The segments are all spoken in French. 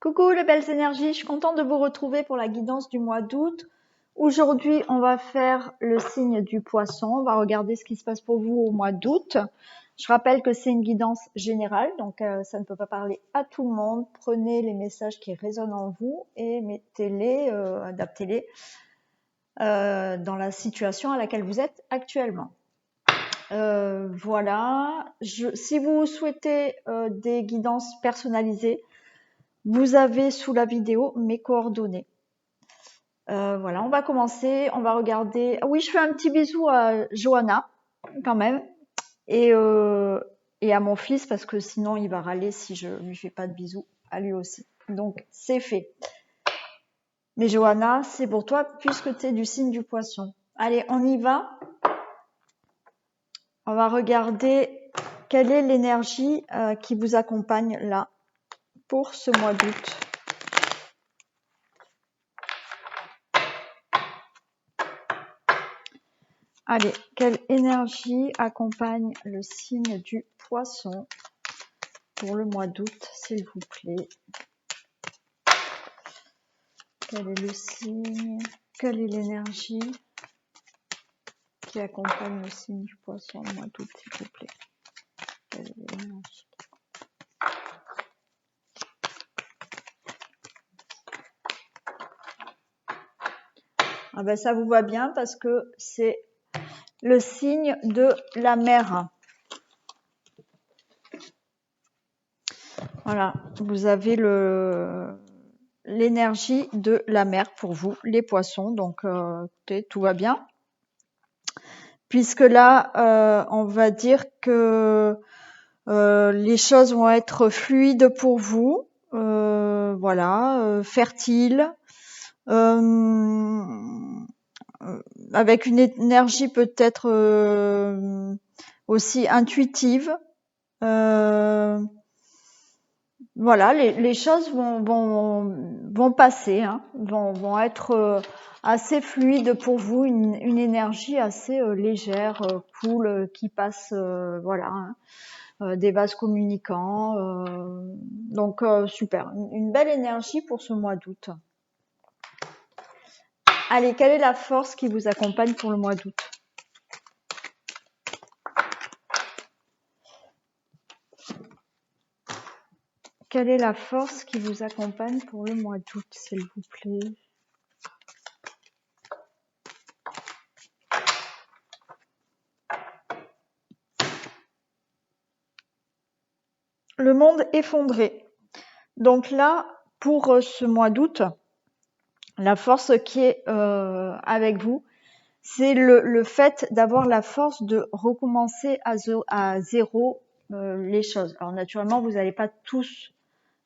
Coucou les belles énergies, je suis contente de vous retrouver pour la guidance du mois d'août. Aujourd'hui, on va faire le signe du poisson. On va regarder ce qui se passe pour vous au mois d'août. Je rappelle que c'est une guidance générale, donc ça ne peut pas parler à tout le monde. Prenez les messages qui résonnent en vous et mettez-les, adaptez-les dans la situation à laquelle vous êtes actuellement. Voilà. Si vous souhaitez des guidances personnalisées, vous avez sous la vidéo mes coordonnées. Voilà, on va commencer. On va regarder. Ah oui, je fais un petit bisou à Johanna, quand même, et à mon fils parce que sinon il va râler si je lui fais pas de bisous à lui aussi. Donc c'est fait. Mais Johanna, c'est pour toi puisque tu es du signe du poisson. Allez, on y va. On va regarder quelle est l'énergie qui vous accompagne là pour ce mois d'août. Allez, quelle énergie accompagne le signe du poisson pour le mois d'août, s'il vous plaît? Quel est le signe? Quelle est l'énergie qui accompagne le signe du poisson le mois d'août, s'il vous plaît? Quelle est l'énergie? Ah ben ça vous va bien parce que c'est le signe de la mer. Voilà, vous avez l'énergie de la mer pour vous, les poissons. Donc, écoutez, tout va bien. Puisque là, on va dire que les choses vont être fluides pour vous, voilà, fertiles, avec une énergie peut-être aussi intuitive. Voilà, les choses vont passer, hein, vont être assez fluides pour vous, une énergie assez légère, cool, qui passe, voilà, hein, des vases communicants. Donc super, une belle énergie pour ce mois d'août. Allez, quelle est la force qui vous accompagne pour le mois d'août? Quelle est la force qui vous accompagne pour le mois d'août, s'il vous plaît? Le monde effondré. Donc là, pour ce mois d'août, la force qui est avec vous, c'est le fait d'avoir la force de recommencer à zéro les choses. Alors naturellement, vous n'allez pas tous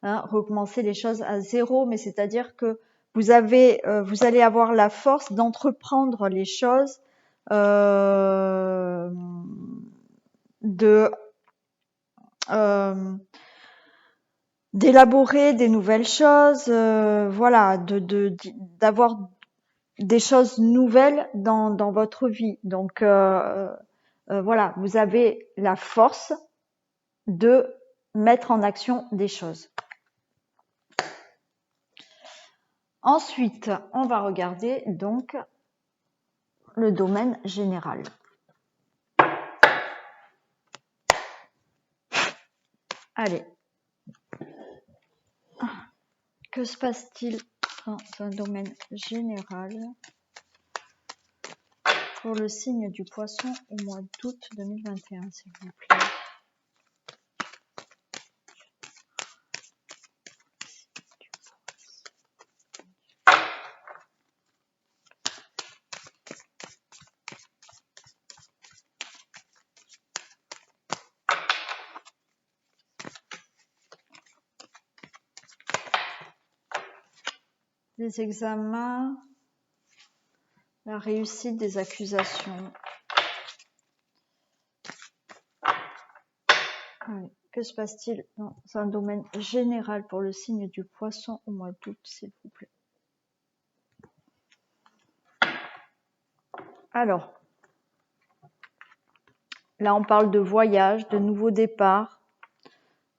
recommencer les choses à zéro, mais c'est-à-dire que vous allez avoir la force d'entreprendre les choses, d'élaborer des nouvelles choses, voilà, d'avoir des choses nouvelles dans votre vie. Donc voilà, vous avez la force de mettre en action des choses. Ensuite, on va regarder donc le domaine général. Allez. Que se passe-t-il dans un domaine général pour le signe du poisson au mois d'août 2021, s'il vous plaît? Des examens, la réussite des accusations. Allez, que se passe-t-il dans un domaine général pour le signe du poisson au mois d'août, s'il vous plaît? Alors, là on parle de voyage, de nouveaux départs,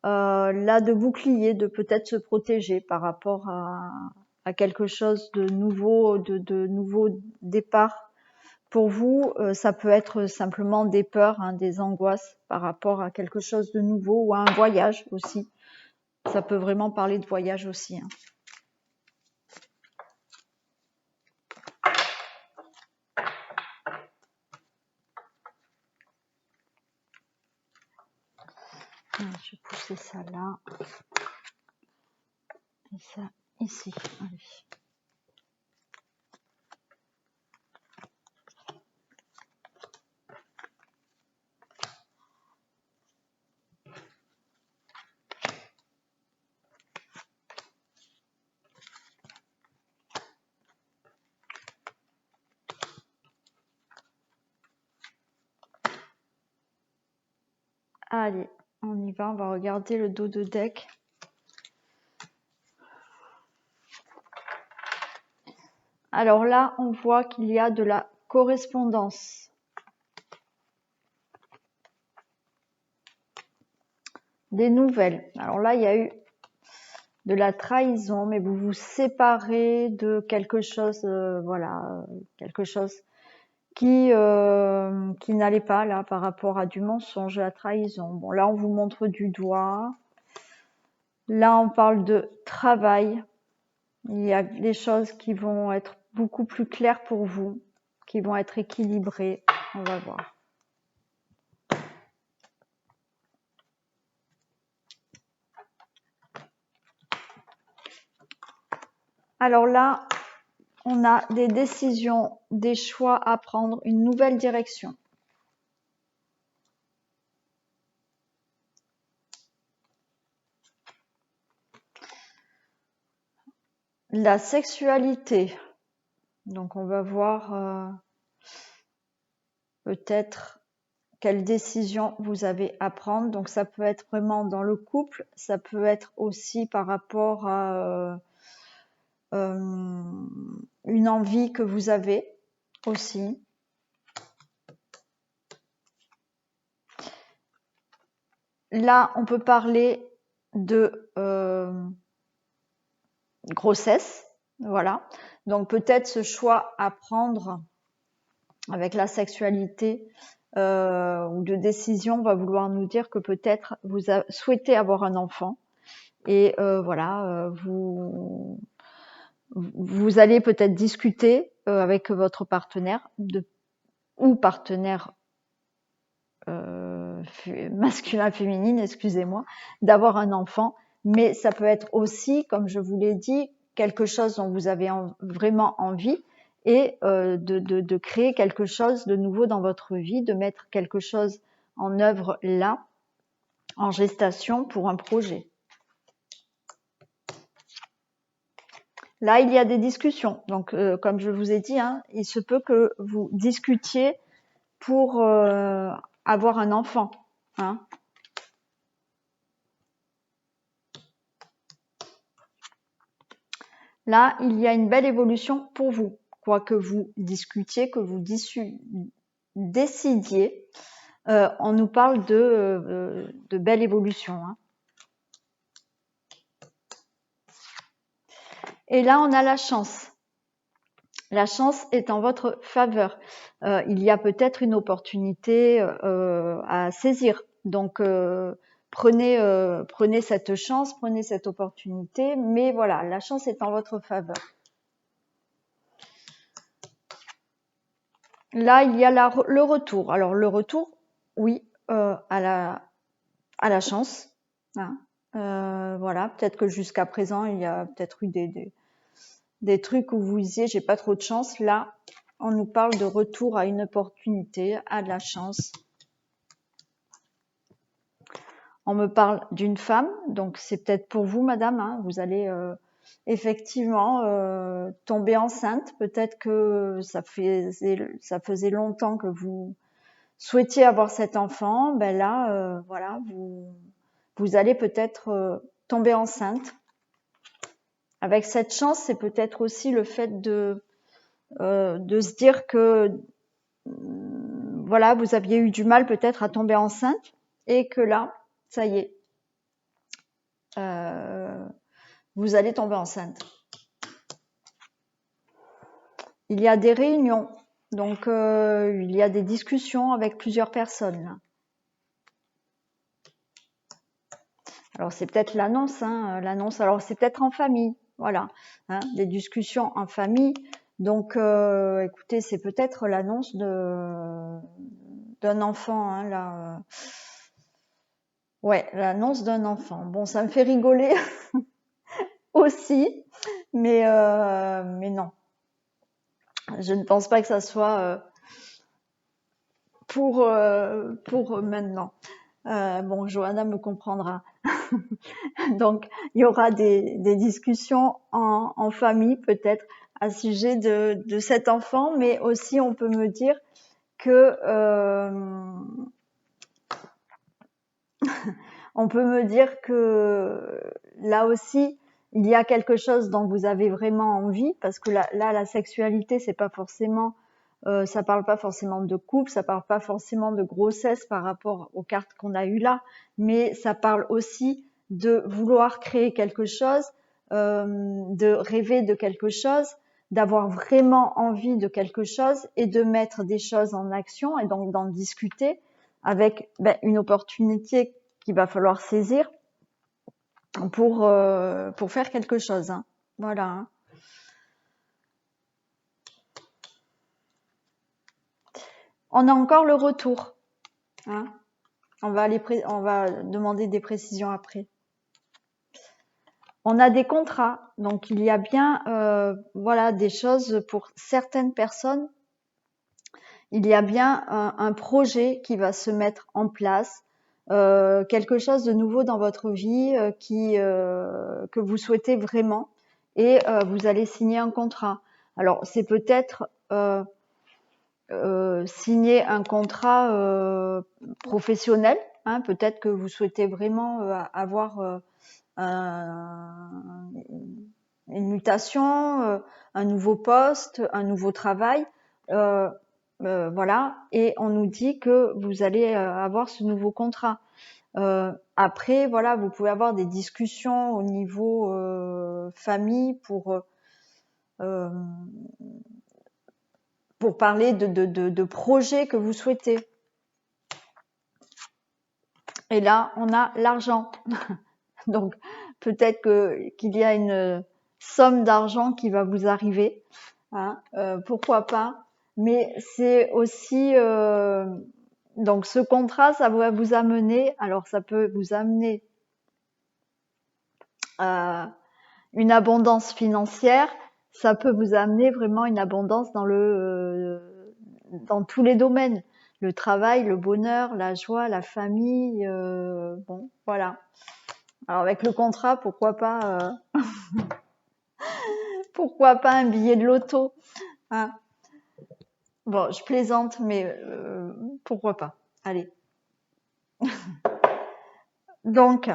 là de bouclier, de peut-être se protéger par rapport à quelque chose de nouveau, de nouveau départ. Pour vous, ça peut être simplement des peurs, hein, des angoisses par rapport à quelque chose de nouveau ou à un voyage aussi. Ça peut vraiment parler de voyage aussi, hein. Je vais pousser ça là. Et ça ici. Allez. Allez, on y va, on va regarder le dos de deck. Alors là, on voit qu'il y a de la correspondance. Des nouvelles. Alors là, il y a eu de la trahison, mais vous vous séparez de quelque chose, voilà, quelque chose qui n'allait pas là par rapport à du mensonge, à la trahison. Bon, là, on vous montre du doigt. Là, on parle de travail. Il y a des choses qui vont être beaucoup plus claires pour vous, qui vont être équilibrées. On va voir. Alors là, on a des décisions, des choix à prendre, une nouvelle direction. La sexualité. Donc on va voir peut-être quelle décision vous avez à prendre. Donc ça peut être vraiment dans le couple, ça peut être aussi par rapport à une envie que vous avez aussi. Là, on peut parler de grossesse, voilà. Donc peut-être ce choix à prendre avec la sexualité ou de décision va vouloir nous dire que peut-être vous souhaitez avoir un enfant et voilà, vous allez peut-être discuter avec votre partenaire ou partenaire masculin, féminine, excusez-moi, d'avoir un enfant, mais ça peut être aussi, comme je vous l'ai dit, quelque chose dont vous avez vraiment envie et de créer quelque chose de nouveau dans votre vie, de mettre quelque chose en œuvre là, en gestation pour un projet. Là, il y a des discussions. Donc, comme je vous ai dit, hein, il se peut que vous discutiez pour avoir un enfant. Hein. Là, il y a une belle évolution pour vous. Quoi que vous discutiez, que vous décidiez, on nous parle de belle évolution. Hein. Et là, on a la chance. La chance est en votre faveur. Il y a peut-être une opportunité à saisir. Donc, prenez cette chance, prenez cette opportunité. Mais voilà, la chance est en votre faveur. Là, il y a le retour. Alors, le retour, oui, à la chance. Hein. Voilà, peut-être que jusqu'à présent, il y a peut-être eu des trucs où vous disiez j'ai pas trop de chance. Là, on nous parle de retour à une opportunité, à de la chance. On me parle d'une femme, donc c'est peut-être pour vous, madame. Hein, vous allez effectivement tomber enceinte. Peut-être que ça faisait longtemps que vous souhaitiez avoir cet enfant. Ben là, voilà, vous allez peut-être tomber enceinte. Avec cette chance, c'est peut-être aussi le fait de se dire que voilà, vous aviez eu du mal peut-être à tomber enceinte et que là, ça y est, vous allez tomber enceinte. Il y a des réunions, donc il y a des discussions avec plusieurs personnes. Là. Alors c'est peut-être l'annonce, hein, l'annonce. Alors c'est peut-être en famille, voilà, hein, des discussions en famille. Donc écoutez, c'est peut-être l'annonce d'un enfant, hein, là. Ouais, l'annonce d'un enfant. Bon, ça me fait rigoler aussi, mais non, je ne pense pas que ça soit pour maintenant. Bon, Johanna me comprendra. Donc, il y aura des discussions en famille peut-être à sujet de cet enfant, mais aussi on peut me dire que on peut me dire que là aussi il y a quelque chose dont vous avez vraiment envie, parce que là la sexualité c'est pas forcément ça parle pas forcément de couple, ça parle pas forcément de grossesse par rapport aux cartes qu'on a eues là, mais ça parle aussi de vouloir créer quelque chose, de rêver de quelque chose, d'avoir vraiment envie de quelque chose et de mettre des choses en action et donc d'en discuter avec une opportunité qu'il va falloir saisir pour faire quelque chose. Hein. Voilà. Hein. On a encore le retour. Hein. On va demander des précisions après. On a des contrats, donc il y a bien voilà des choses pour certaines personnes. Il y a bien un projet qui va se mettre en place, quelque chose de nouveau dans votre vie que vous souhaitez vraiment, et vous allez signer un contrat. Alors c'est peut-être signer un contrat professionnel. Hein, peut-être que vous souhaitez vraiment avoir une mutation, un nouveau poste, un nouveau travail. Voilà, et on nous dit que vous allez avoir ce nouveau contrat. Après, voilà, vous pouvez avoir des discussions au niveau famille pour parler de projets que vous souhaitez. Et là, on a l'argent. Donc, peut-être qu'il y a une somme d'argent qui va vous arriver. Hein, pourquoi pas. Mais c'est aussi... donc, ce contrat, ça va vous amener... Alors, ça peut vous amener une abondance financière. Ça peut vous amener vraiment une abondance dans tous les domaines. Le travail, le bonheur, la joie, la famille. Bon, voilà. Alors avec le contrat, pourquoi pas pourquoi pas un billet de loto, hein. Bon, je plaisante, mais pourquoi pas. Allez. Donc,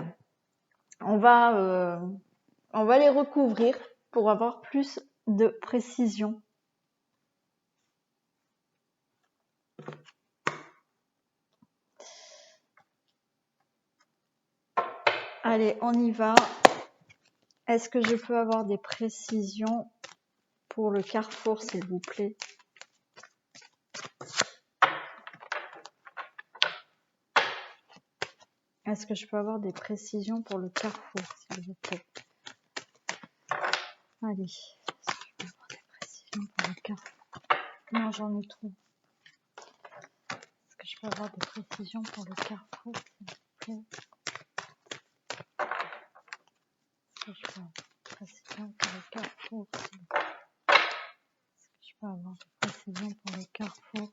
on va les recouvrir pour avoir plus de précision. Allez, on y va. Est-ce que je peux avoir des précisions pour le carrefour, s'il vous plaît? Est-ce que je peux avoir des précisions pour le carrefour, s'il vous plaît? Allez, est-ce que je peux avoir des précisions pour le carrefour? Non, j'en ai trop. Est-ce que je peux avoir des précisions pour le carrefour, s'il vous plaît? Est-ce que je peux avoir des précisions pour le carrefour, s'il vous plaît? Est-ce que je peux avoir des précisions pour le carrefour?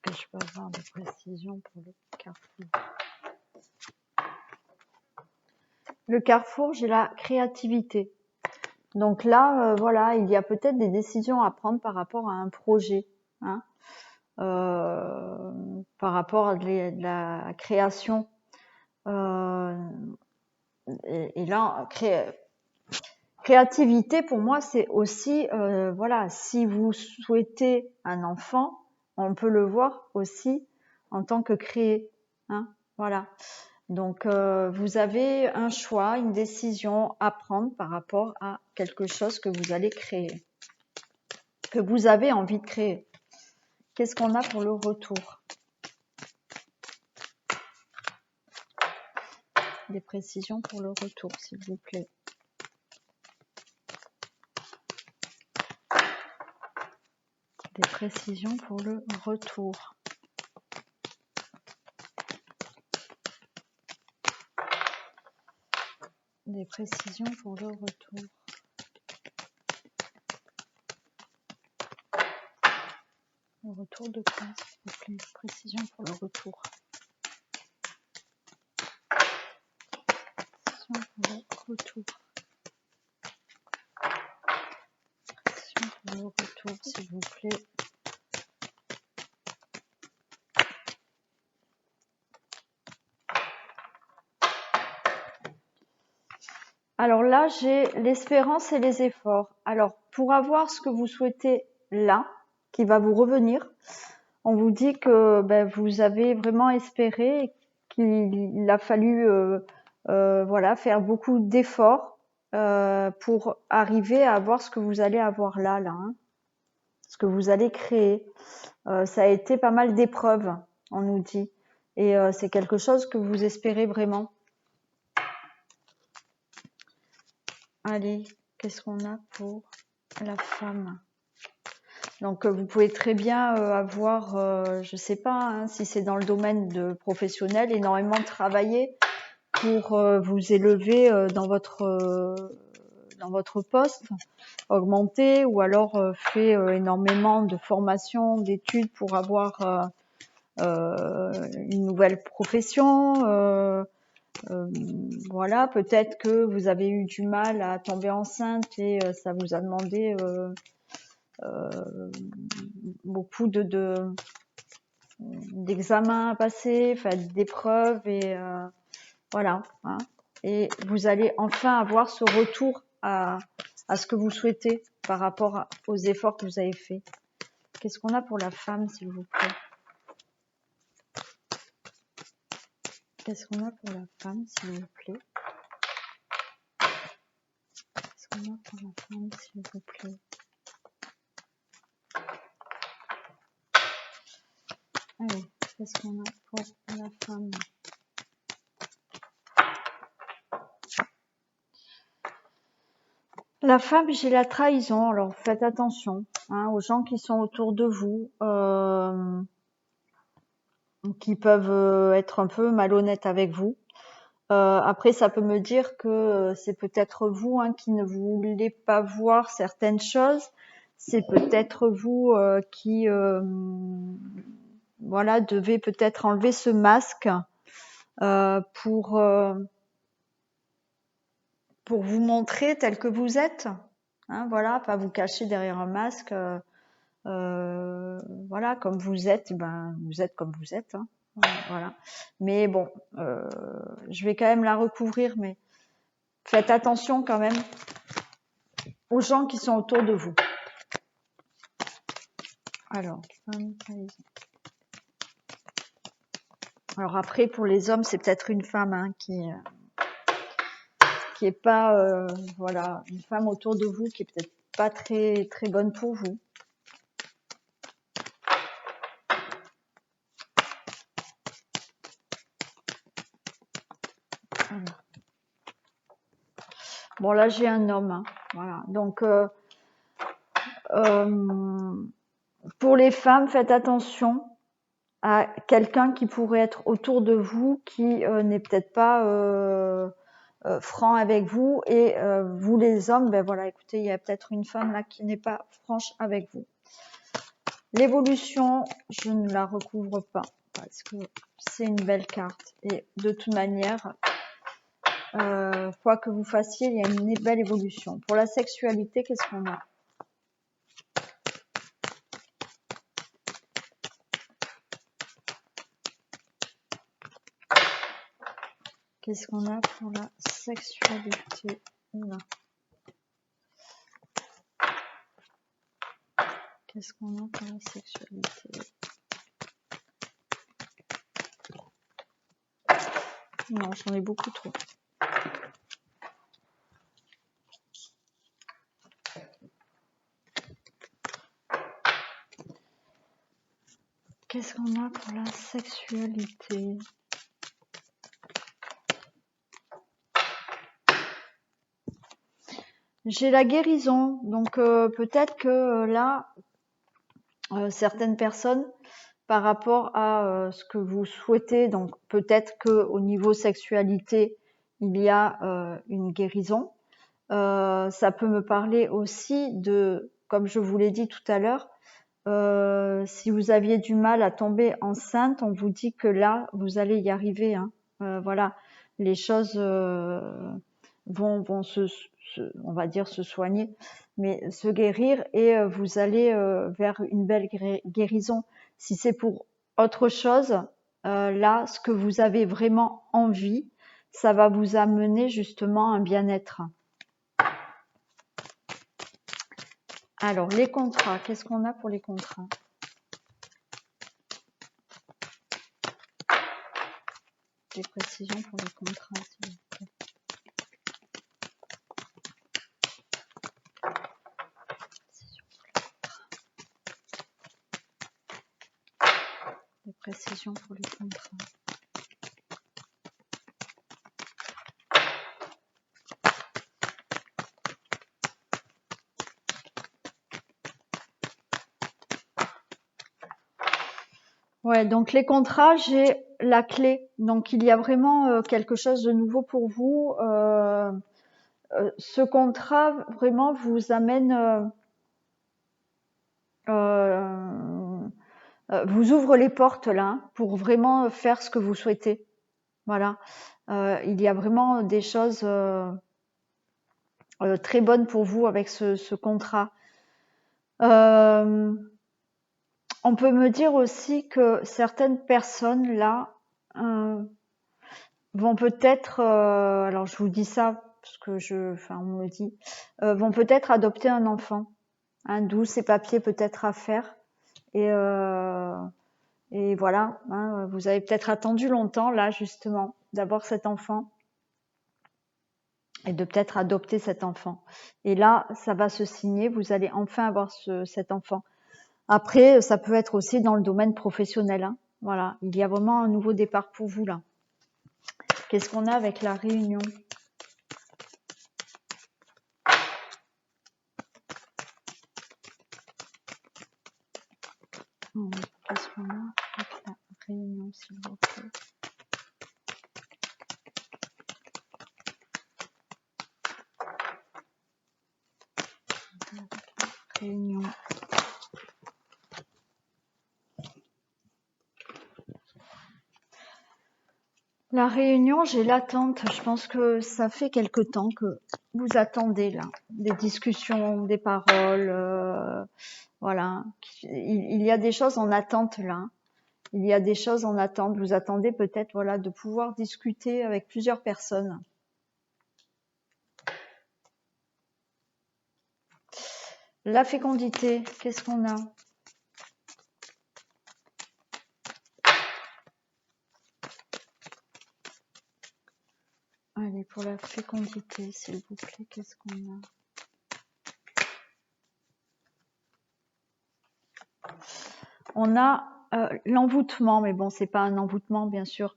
Est-ce que je peux avoir des précisions pour le carrefour? Le carrefour, j'ai la créativité. Donc là, voilà, il y a peut-être des décisions à prendre par rapport à un projet, hein, par rapport à de la création. Et là, créativité, pour moi, c'est aussi, voilà, si vous souhaitez un enfant, on peut le voir aussi en tant que hein, voilà. Donc, vous avez un choix, une décision à prendre par rapport à quelque chose que vous allez créer, que vous avez envie de créer. Qu'est-ce qu'on a pour le retour? Des précisions pour le retour, s'il vous plaît. Des précisions pour le retour. Des précisions pour le retour. Le retour de quoi, s'il vous plaît? Des précisions pour le retour. Précisions pour le retour. Précisions pour le retour, s'il vous plaît. Alors là, j'ai l'espérance et les efforts. Alors, pour avoir ce que vous souhaitez là, qui va vous revenir, on vous dit que vous avez vraiment espéré, qu'il a fallu voilà, faire beaucoup d'efforts pour arriver à avoir ce que vous allez avoir là, hein, ce que vous allez créer. Ça a été pas mal d'épreuves, on nous dit. Et c'est quelque chose que vous espérez vraiment. Allez, qu'est-ce qu'on a pour la femme? Donc, vous pouvez très bien avoir, je sais pas, hein, si c'est dans le domaine de professionnel, énormément travailler pour vous élever dans votre poste, augmenter, ou alors fait énormément de formations, d'études pour avoir une nouvelle profession. Voilà, peut-être que vous avez eu du mal à tomber enceinte et ça vous a demandé beaucoup d'examens à passer, enfin, d'épreuves, et voilà, hein. Et vous allez enfin avoir ce retour à ce que vous souhaitez par rapport aux efforts que vous avez faits. Qu'est-ce qu'on a pour la femme, s'il vous plaît? Qu'est-ce qu'on a pour la femme, s'il vous plaît? Qu'est-ce qu'on a pour la femme, s'il vous plaît? Allez, qu'est-ce qu'on a pour la femme? La femme, j'ai la trahison. Alors faites attention, hein, aux gens qui sont autour de vous, qui peuvent être un peu malhonnêtes avec vous. Après, ça peut me dire que c'est peut-être vous, hein, qui ne voulez pas voir certaines choses. C'est peut-être vous qui voilà, devez peut-être enlever ce masque pour vous montrer tel que vous êtes. Hein, voilà, pas vous cacher derrière un masque. Voilà, comme vous êtes, vous êtes comme vous êtes. Hein, voilà. Mais bon, je vais quand même la recouvrir, mais faites attention quand même aux gens qui sont autour de vous. Alors, après, pour les hommes, c'est peut-être une femme, hein, qui est pas, voilà, une femme autour de vous qui est peut-être pas très très bonne pour vous. Bon, là, j'ai un homme, hein, voilà. Donc, pour les femmes, faites attention à quelqu'un qui pourrait être autour de vous, qui n'est peut-être pas franc avec vous, et vous les hommes, voilà, écoutez, il y a peut-être une femme là qui n'est pas franche avec vous. L'évolution, je ne la recouvre pas parce que c'est une belle carte, et de toute manière, quoi que vous fassiez, il y a une belle évolution. Pour la sexualité, qu'est-ce qu'on a? Qu'est-ce qu'on a pour la sexualité? Oula. Qu'est-ce qu'on a pour la sexualité? Non, j'en ai beaucoup trop. Qu'est-ce qu'on a pour la sexualité? J'ai la guérison, donc peut-être que là, certaines personnes, par rapport à ce que vous souhaitez, donc peut-être que au niveau sexualité, il y a une guérison. Ça peut me parler aussi de, comme je vous l'ai dit tout à l'heure, si vous aviez du mal à tomber enceinte, on vous dit que là, vous allez y arriver. Hein. Voilà, les choses vont on va dire se soigner, mais se guérir et vous allez vers une belle guérison. Si c'est pour autre chose, là, ce que vous avez vraiment envie, ça va vous amener justement un bien-être. Alors, les contrats, qu'est-ce qu'on a pour les contrats? Des précisions pour les contrats, s'il vous plaît. Des précisions pour les contrats. Ouais, donc les contrats, j'ai la clé. Donc il y a vraiment quelque chose de nouveau pour vous. Ce contrat vraiment vous amène, vous ouvre les portes là hein, pour vraiment faire ce que vous souhaitez. Voilà. Il y a vraiment des choses très bonnes pour vous avec ce contrat. On peut me dire aussi que certaines personnes là vont peut-être, alors je vous dis ça parce que on me le dit, vont peut-être adopter un enfant, hein, d'où ces papiers peut-être à faire. Et voilà, hein, vous avez peut-être attendu longtemps là justement d'avoir cet enfant et de peut-être adopter cet enfant. Et là, ça va se signer, vous allez enfin avoir cet enfant. Après, ça peut être aussi dans le domaine professionnel. Hein. Voilà, il y a vraiment un nouveau départ pour vous là. Qu'est-ce qu'on a avec la réunion? Qu'est-ce qu'on a avec la réunion, s'il vous plaît? Réunion. La réunion, j'ai l'attente. Je pense que ça fait quelque temps que vous attendez là, des discussions, des paroles. Voilà, il y a des choses en attente là. Il y a des choses en attente. Vous attendez peut-être, voilà, de pouvoir discuter avec plusieurs personnes. La fécondité, qu'est-ce qu'on a? Allez, pour la fécondité, s'il vous plaît, qu'est-ce qu'on a? On a l'envoûtement, mais bon, c'est pas un envoûtement, bien sûr.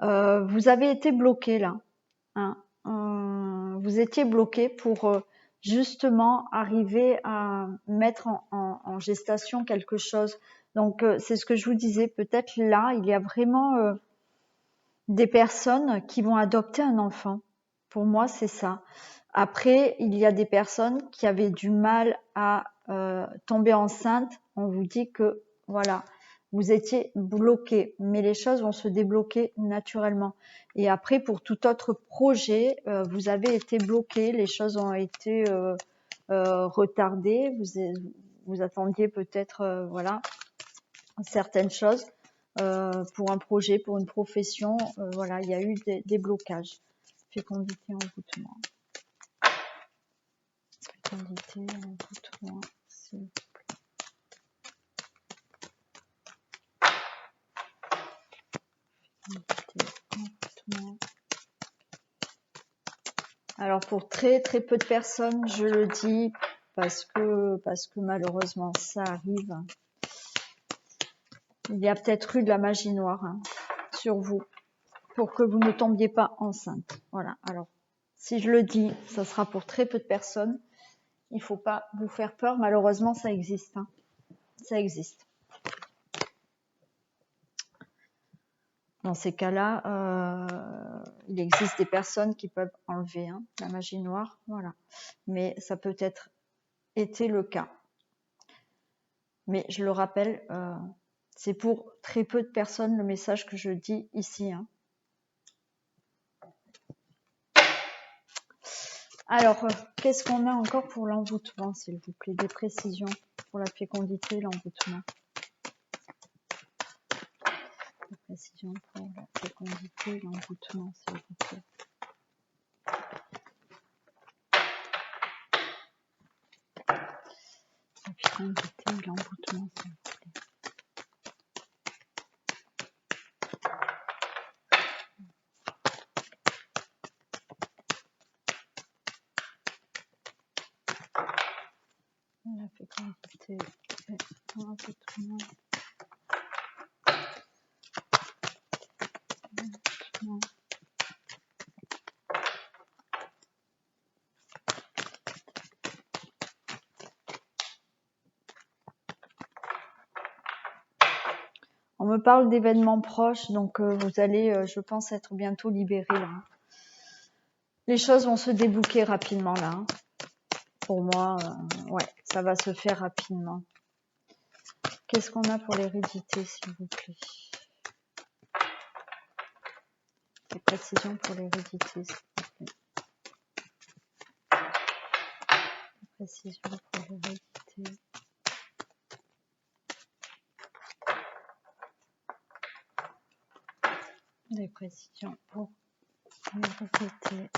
Vous avez été bloqué là. Hein. Vous étiez bloqué pour justement arriver à mettre en gestation quelque chose. Donc, c'est ce que je vous disais. Peut-être là, il y a vraiment des personnes qui vont adopter un enfant. Pour moi, c'est ça. Après, il y a des personnes qui avaient du mal à tomber enceinte. On vous dit que voilà, vous étiez bloqué, mais les choses vont se débloquer naturellement. Et après, pour tout autre projet, vous avez été bloqué, les choses ont été retardées. Vous attendiez peut-être, voilà, certaines choses pour un projet, pour une profession. Voilà, il y a eu des blocages. Fécondité, envoûtement. Fécondité, envoûtement, s'il vous plaît. Fécondité, envoûtement. Alors pour très très peu de personnes, je le dis parce que malheureusement ça arrive. Il y a peut-être eu de la magie noire hein, sur vous pour que vous ne tombiez pas enceinte. Voilà. Alors si je le dis, ça sera pour très peu de personnes. Il faut pas vous faire peur. Malheureusement, ça existe. Hein. Ça existe. Dans ces cas-là, il existe des personnes qui peuvent enlever hein, la magie noire. Voilà. Mais ça peut être été le cas. Mais je le rappelle, c'est pour très peu de personnes le message que je dis ici. Hein. Alors, qu'est-ce qu'on a encore pour l'envoûtement, s'il vous plaît? Des précisions pour la fécondité, l'envoûtement. Des précisions pour la fécondité, l'envoûtement, s'il vous plaît. La fécondité, l'envoûtement, s'il vous plaît. La fécondité et l'envoûtement. On me parle d'événements proches, donc vous allez, je pense, être bientôt libérés là. Les choses vont se débloquer rapidement là. Hein. Pour moi, ouais, ça va se faire rapidement. Qu'est-ce qu'on a pour l'hérédité, s'il vous plaît? Des précisions pour l'hérédité, s'il vous plaît. Des précisions pour l'hérédité. Des précisions pour l'hérédité.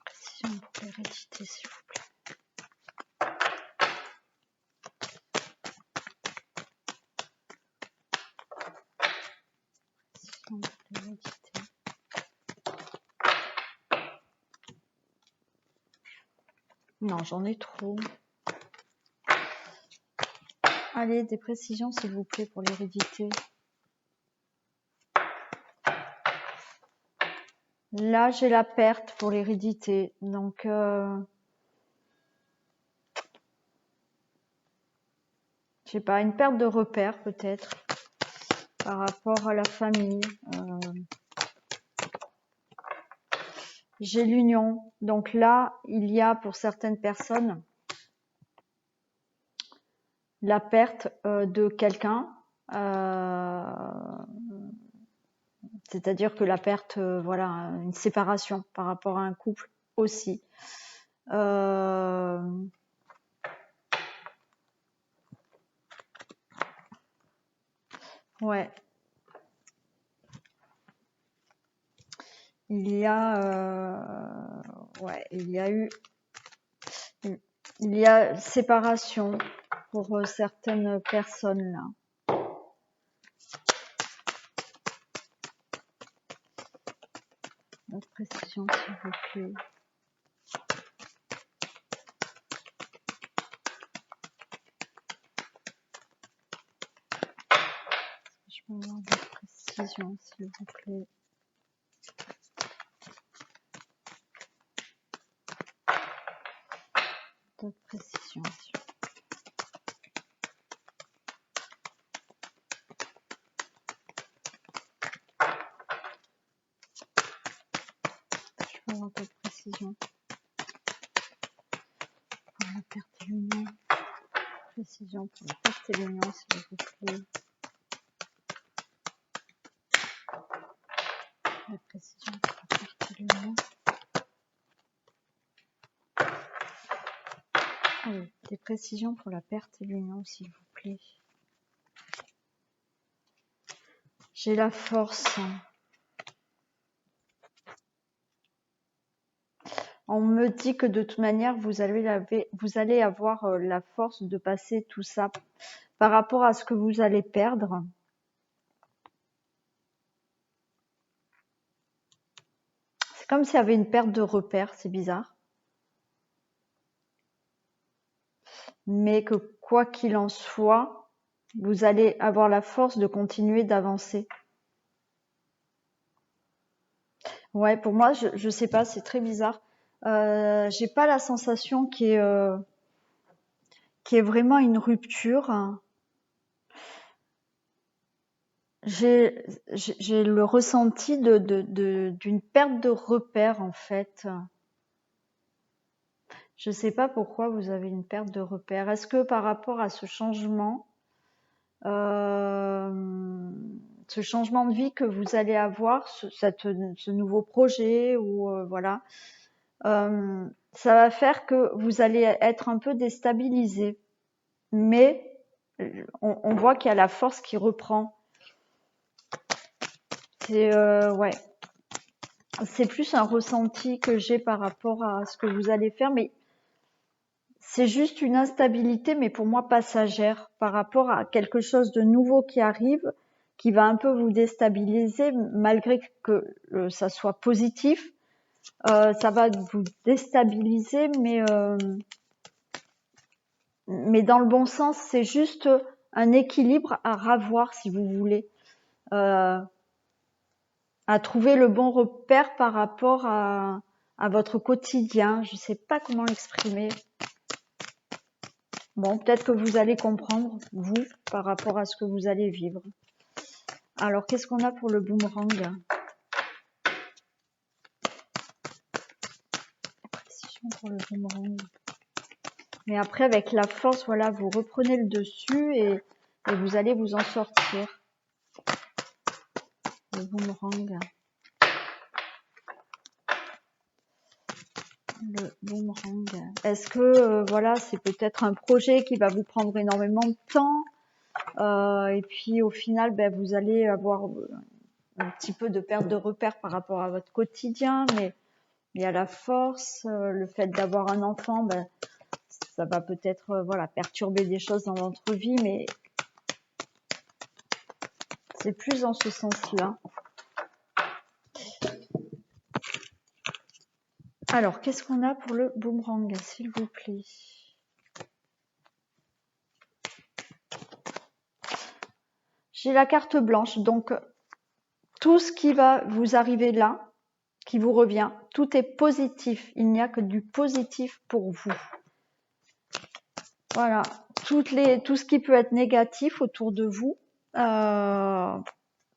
Précisions pour l'hérédité, s'il vous plaît. Précisions pour l'hérédité. Non, j'en ai trop. Allez, des précisions, s'il vous plaît, pour l'hérédité. Là, j'ai la perte pour l'hérédité. Donc, je sais pas, une perte de repère peut-être par rapport à la famille. J'ai l'union. Donc là, il y a pour certaines personnes la perte de quelqu'un. C'est-à-dire que la perte, voilà, une séparation par rapport à un couple aussi. Ouais. Il y a, ouais, il y a séparation pour certaines personnes là. La précision, s'il vous plaît. Je peux avoir des précisions, s'il vous plaît. D'autres précisions, s'il vous plaît. Je peux avoir d'autres précisions. Pour la perte et l'union. Précision pour la perte et l'union, s'il vous plaît. La précision pour la perte et l'union. Allez, des précisions pour la perte et l'union, s'il vous plaît. J'ai la force. On me dit que de toute manière, vous allez avoir la force de passer tout ça par rapport à ce que vous allez perdre. C'est comme s'il y avait une perte de repère, c'est bizarre. Mais que quoi qu'il en soit, vous allez avoir la force de continuer d'avancer. Ouais, pour moi, je sais pas, c'est très bizarre. J'ai pas la sensation qu'il y ait vraiment une rupture. J'ai le ressenti d'une perte de repère en fait. Je sais pas pourquoi vous avez une perte de repère. Est-ce que par rapport à ce changement de vie que vous allez avoir, ce nouveau projet ou voilà, ça va faire que vous allez être un peu déstabilisé. Mais on voit qu'il y a la force qui reprend. C'est ouais, c'est plus un ressenti que j'ai par rapport à ce que vous allez faire, mais c'est juste une instabilité, mais pour moi passagère, par rapport à quelque chose de nouveau qui arrive, qui va un peu vous déstabiliser, malgré que ça soit positif. Ça va vous déstabiliser, mais dans le bon sens. C'est juste un équilibre à revoir, si vous voulez. À trouver le bon repère par rapport à votre quotidien. Je ne sais pas comment l'exprimer. Bon, peut-être que vous allez comprendre, vous, par rapport à ce que vous allez vivre. Alors, qu'est-ce qu'on a pour le boomerang? Précision pour le boomerang. Mais après, avec la force, voilà, vous reprenez le dessus et vous allez vous en sortir. Le boomerang. Le boomerang. Est-ce que, voilà, c'est peut-être un projet qui va vous prendre énormément de temps et puis au final, ben, vous allez avoir un petit peu de perte de repère par rapport à votre quotidien, mais il y a la force, le fait d'avoir un enfant, ben, ça va peut-être voilà, perturber des choses dans votre vie, mais c'est plus dans ce sens-là. Alors, qu'est-ce qu'on a pour le boomerang, s'il vous plaît? J'ai la carte blanche, donc tout ce qui va vous arriver là, qui vous revient, tout est positif. Il n'y a que du positif pour vous. Voilà, tout ce qui peut être négatif autour de vous, ça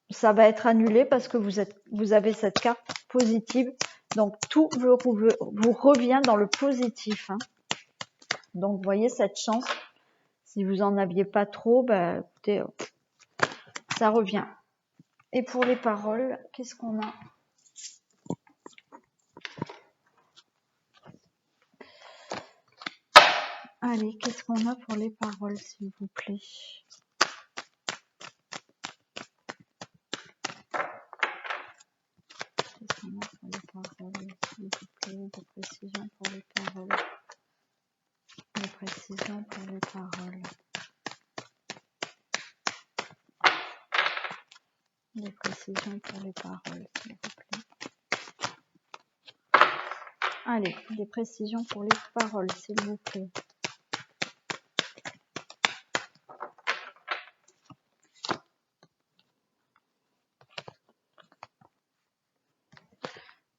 va être annulé parce que vous avez cette carte positive. Donc tout vous revient dans le positif. Hein. Donc vous voyez cette chance. Si vous en aviez pas trop, bah, écoutez, ça revient. Et pour les paroles, qu'est-ce qu'on a? Allez, qu'est-ce qu'on a pour les paroles, s'il vous plaît? Qu'est-ce qu'on a pour les paroles, s'il vous plaît? Des précisions pour les paroles. Des précisions pour les paroles. Des précisions pour les paroles, s'il vous plaît. Allez, des précisions pour les paroles, s'il vous plaît.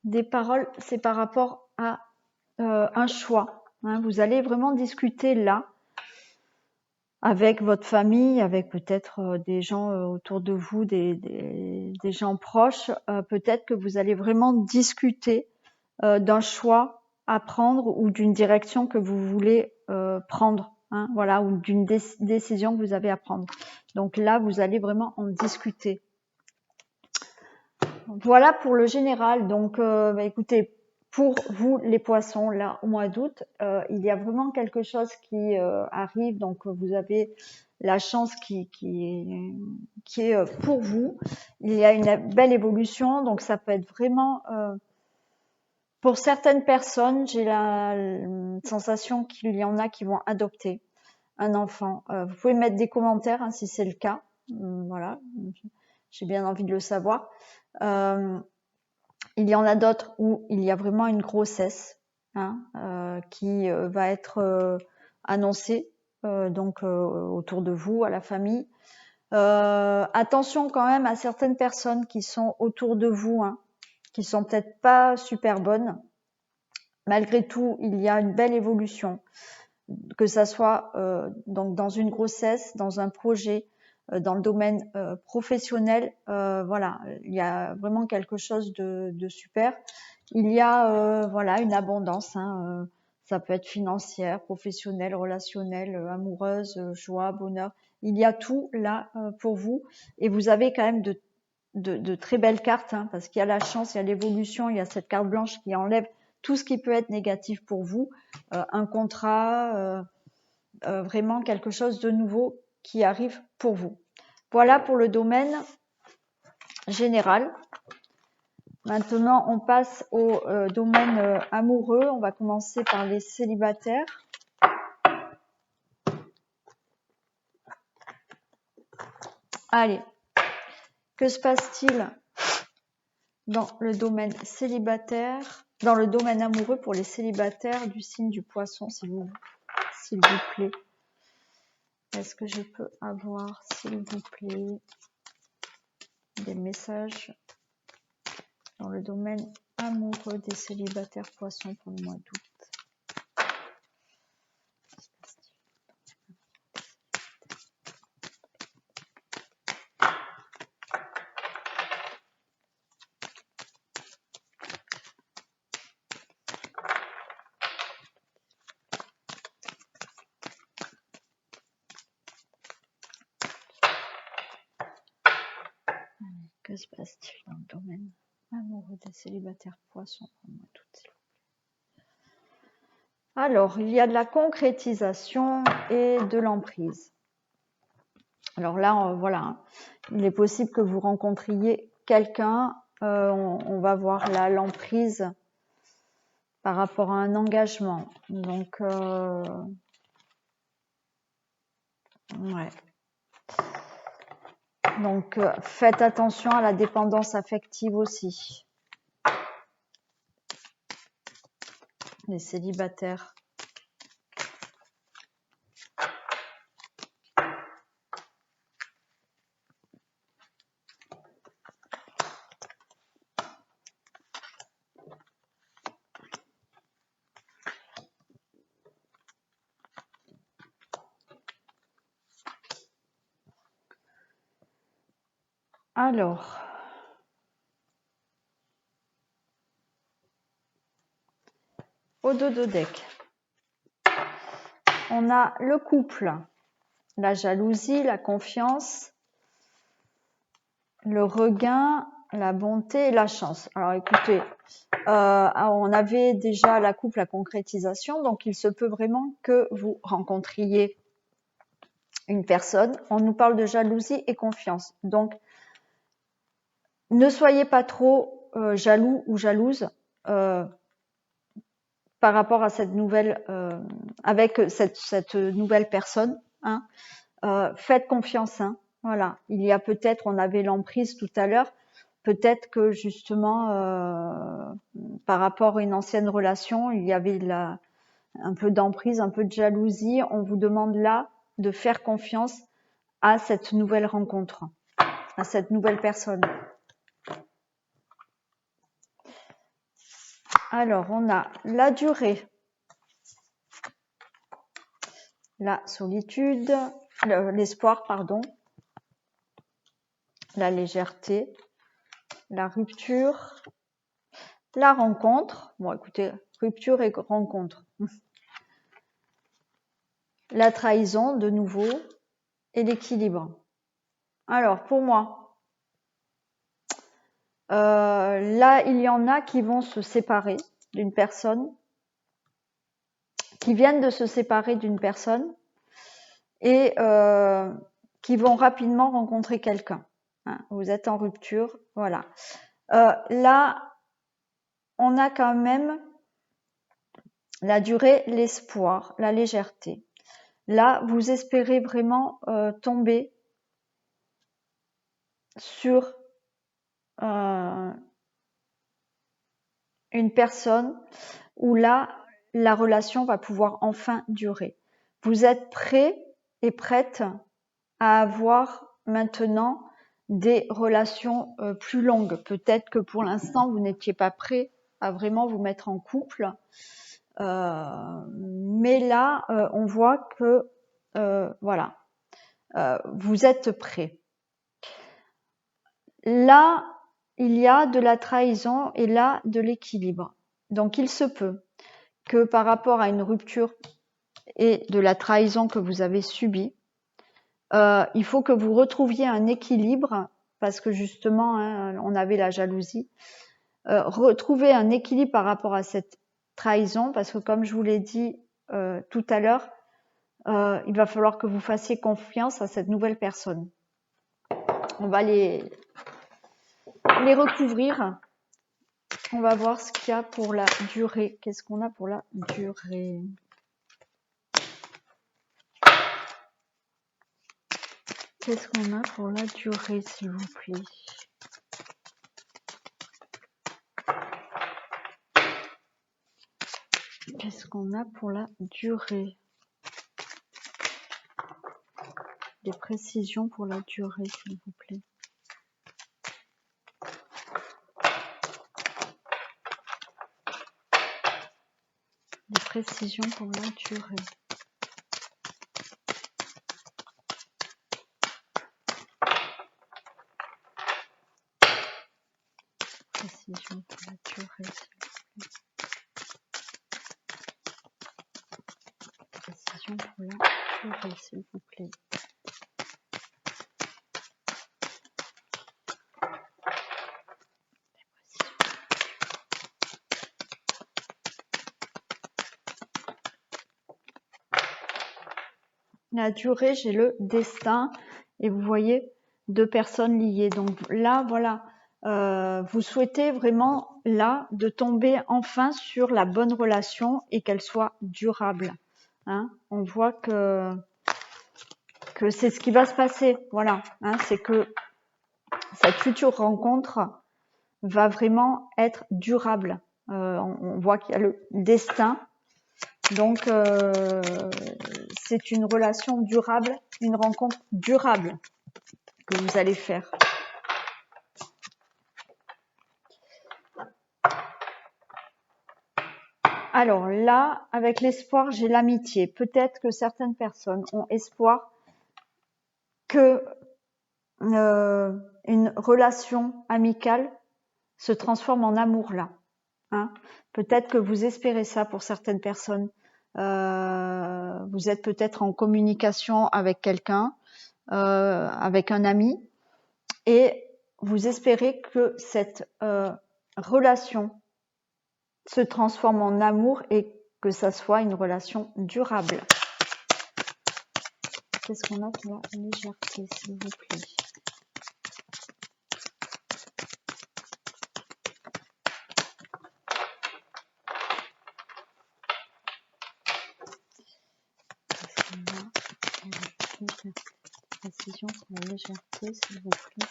Des paroles, c'est par rapport à un choix. Hein. Vous allez vraiment discuter là avec votre famille, avec peut-être des gens autour de vous, des gens proches. Peut-être que vous allez vraiment discuter d'un choix à prendre ou d'une direction que vous voulez prendre. Hein, voilà, ou d'une décision que vous avez à prendre. Donc là, vous allez vraiment en discuter. Voilà pour le général. Donc, écoutez, pour vous les poissons, là au mois d'août, il y a vraiment quelque chose qui arrive. Donc, vous avez la chance qui est pour vous. Il y a une belle évolution. Donc, ça peut être vraiment Pour certaines personnes, j'ai la sensation qu'il y en a qui vont adopter un enfant. Vous pouvez mettre des commentaires hein, si c'est le cas. Voilà, j'ai bien envie de le savoir. Il y en a d'autres où il y a vraiment une grossesse hein, qui va être annoncée donc autour de vous, à la famille. Attention quand même à certaines personnes qui sont autour de vous, hein, qui sont peut-être pas super bonnes. Malgré tout, il y a une belle évolution, que ça soit donc dans une grossesse, dans un projet, dans le domaine professionnel. Voilà, il y a vraiment quelque chose de super. Il y a voilà une abondance. Hein, ça peut être financière, professionnelle, relationnelle, amoureuse, joie, bonheur. Il y a tout là pour vous et vous avez quand même de très belles cartes hein, parce qu'il y a la chance, il y a l'évolution, il y a cette carte blanche qui enlève tout ce qui peut être négatif pour vous, un contrat, vraiment quelque chose de nouveau qui arrive pour vous. Voilà pour le domaine général. Maintenant, on passe au domaine amoureux. On va commencer par les célibataires. Allez, que se passe-t-il dans le domaine célibataire, dans le domaine amoureux pour les célibataires du signe du poisson, s'il vous plaît? Est-ce que je peux avoir, s'il vous plaît, des messages dans le domaine amoureux des célibataires poissons pour le mois d'août? Que se passe-t-il dans le domaine amoureux des célibataires poissons pour le mois d'août? Alors, il y a de la concrétisation et de l'emprise. Alors là, voilà, il est possible que vous rencontriez quelqu'un, on va voir là l'emprise par rapport à un engagement. Donc, ouais. Donc, faites attention à la dépendance affective aussi. Les célibataires. Alors, au dodo deck, on a le couple, la jalousie, la confiance, le regain, la bonté et la chance. Alors écoutez, on avait déjà la couple, la concrétisation, donc il se peut vraiment que vous rencontriez une personne. On nous parle de jalousie et confiance. Donc, ne soyez pas trop jaloux ou jalouse par rapport à cette nouvelle, avec cette nouvelle personne. Hein. Faites confiance. Hein. Voilà. Il y a peut-être, on avait l'emprise tout à l'heure. Peut-être que justement, par rapport à une ancienne relation, il y avait un peu d'emprise, un peu de jalousie. On vous demande là de faire confiance à cette nouvelle rencontre, à cette nouvelle personne. Alors, on a la durée, la solitude, l'espoir, pardon, la légèreté, la rupture, la rencontre. Bon, écoutez, rupture et rencontre. La trahison, de nouveau, et l'équilibre. Alors, pour moi, là, il y en a qui vont se séparer d'une personne, qui viennent de se séparer d'une personne et qui vont rapidement rencontrer quelqu'un. Hein, vous êtes en rupture, voilà. Là, on a quand même la durée, l'espoir, la légèreté. Là, vous espérez vraiment tomber sur une personne où là, la relation va pouvoir enfin durer. Vous êtes prêt et prête à avoir maintenant des relations plus longues. Peut-être que pour l'instant, vous n'étiez pas prêt à vraiment vous mettre en couple. Mais là, on voit que voilà, vous êtes prêt. Là, il y a de la trahison et là, de l'équilibre. Donc, il se peut que par rapport à une rupture et de la trahison que vous avez subie, il faut que vous retrouviez un équilibre parce que justement, hein, on avait la jalousie. Retrouver un équilibre par rapport à cette trahison parce que comme je vous l'ai dit tout à l'heure, il va falloir que vous fassiez confiance à cette nouvelle personne. On va les recouvrir. On va voir ce qu'il y a pour la durée. Qu'est-ce qu'on a pour la durée? Qu'est-ce qu'on a pour la durée, s'il vous plaît? Qu'est-ce qu'on a pour la durée? Des précisions pour la durée, s'il vous plaît. Des précisions pour la durée. Précisions pour la durée, s'il vous plaît. Précisions pour la durée, s'il vous plaît. La durée, j'ai le destin et vous voyez 2 personnes liées. Donc là, voilà, vous souhaitez vraiment là de tomber enfin sur la bonne relation et qu'elle soit durable. Hein, on voit que c'est ce qui va se passer. Voilà, hein, c'est que cette future rencontre va vraiment être durable. On voit qu'il y a le destin. Donc, c'est une relation durable, une rencontre durable que vous allez faire. Alors là, avec l'espoir, j'ai l'amitié. Peut-être que certaines personnes ont espoir que une relation amicale se transforme en amour là. Hein. Peut-être que vous espérez ça pour certaines personnes. Vous êtes peut-être en communication avec quelqu'un, avec un ami, et vous espérez que cette relation se transforme en amour et que ça soit une relation durable. Qu'est-ce qu'on a pour la légèreté, s'il vous plaît? Qu'est-ce qu'on a pour la légèreté? Précision pour la légèreté, s'il vous plaît.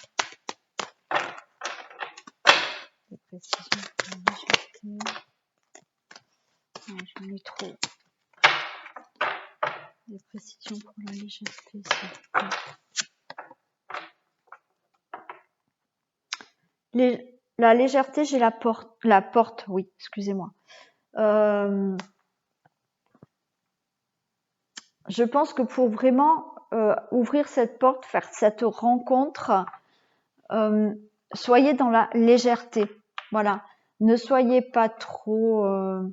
Des précisions pour la légèreté. J'en ai trop. Des précisions pour la légèreté, s'il vous plaît. La légèreté, j'ai la porte, oui, excusez-moi. Je pense que pour vraiment ouvrir cette porte, faire cette rencontre, soyez dans la légèreté. Voilà. Ne soyez pas trop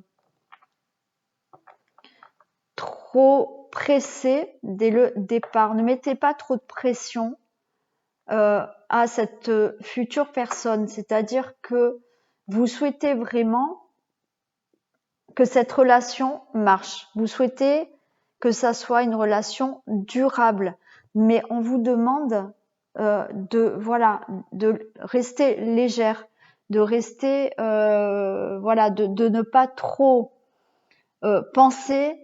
pressé dès le départ. Ne mettez pas trop de pression à cette future personne. C'est-à-dire que vous souhaitez vraiment que cette relation marche. Vous souhaitez que ça soit une relation durable. Mais on vous demande de rester légère, de rester, voilà, de ne pas trop penser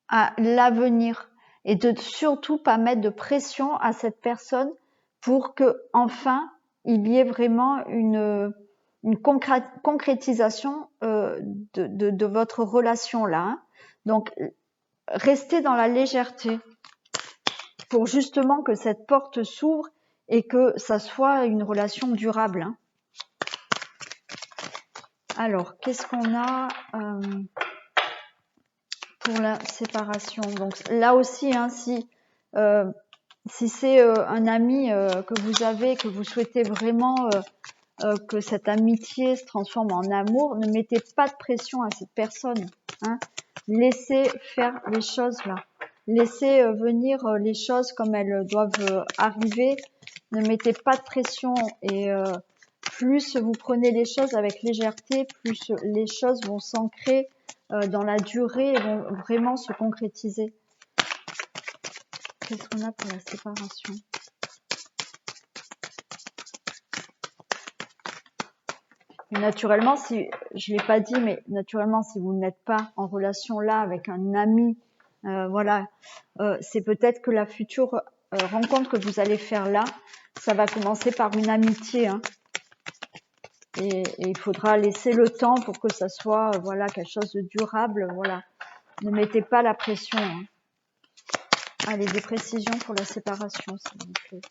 à l'avenir et de surtout pas mettre de pression à cette personne pour que enfin il y ait vraiment une concrétisation de votre relation là. Hein. Donc restez dans la légèreté pour justement que cette porte s'ouvre et que ça soit une relation durable. Hein. Alors, qu'est-ce qu'on a pour la séparation? Donc là aussi, hein, si c'est un ami que vous avez, que vous souhaitez vraiment que cette amitié se transforme en amour, ne mettez pas de pression à cette personne. Hein. Laissez faire les choses là. Laissez venir les choses comme elles doivent arriver. Ne mettez pas de pression et plus vous prenez les choses avec légèreté, plus les choses vont s'ancrer dans la durée et vont vraiment se concrétiser. Qu'est-ce qu'on a pour la séparation? Et naturellement, si je l'ai pas dit, mais naturellement, si vous n'êtes pas en relation là avec un ami, voilà, c'est peut-être que la future rencontre que vous allez faire là, ça va commencer par une amitié, hein. Et il faudra laisser le temps pour que ça soit, voilà, quelque chose de durable, voilà. Ne mettez pas la pression. Hein. Allez, des précisions pour la séparation, s'il vous plaît.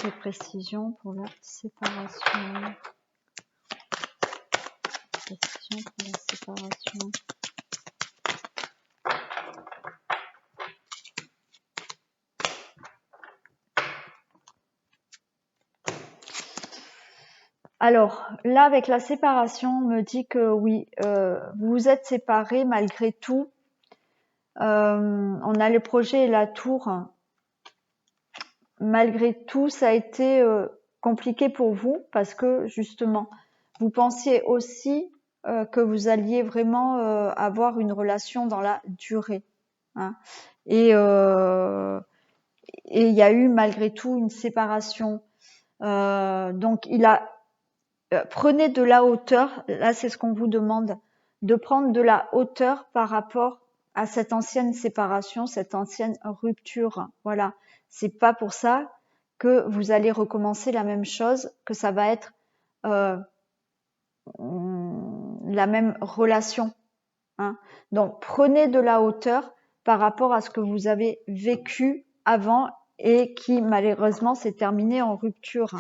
Des précisions pour la séparation. Précisions pour la séparation. Alors, là, avec la séparation, on me dit que oui, vous vous êtes séparés malgré tout. On a le projet et la tour. Malgré tout, ça a été compliqué pour vous parce que, justement, vous pensiez aussi que vous alliez vraiment avoir une relation dans la durée. Hein. Et il y a eu, malgré tout, une séparation. Donc, prenez de la hauteur, là c'est ce qu'on vous demande, de prendre de la hauteur par rapport à cette ancienne séparation, cette ancienne rupture. Voilà, c'est pas pour ça que vous allez recommencer la même chose, que ça va être la même relation. Hein. Donc prenez de la hauteur par rapport à ce que vous avez vécu avant et qui malheureusement s'est terminé en rupture.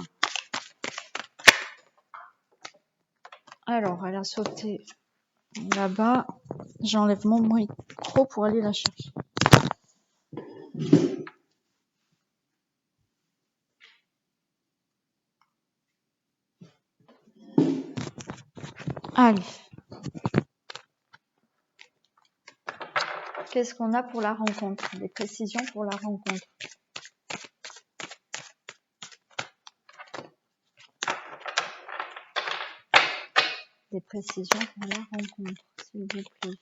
Alors, elle a sauté là-bas. J'enlève mon micro pour aller la chercher. Allez. Qu'est-ce qu'on a pour la rencontre? Des précisions pour la rencontre. Des précisions pour la rencontre, s'il vous plaît.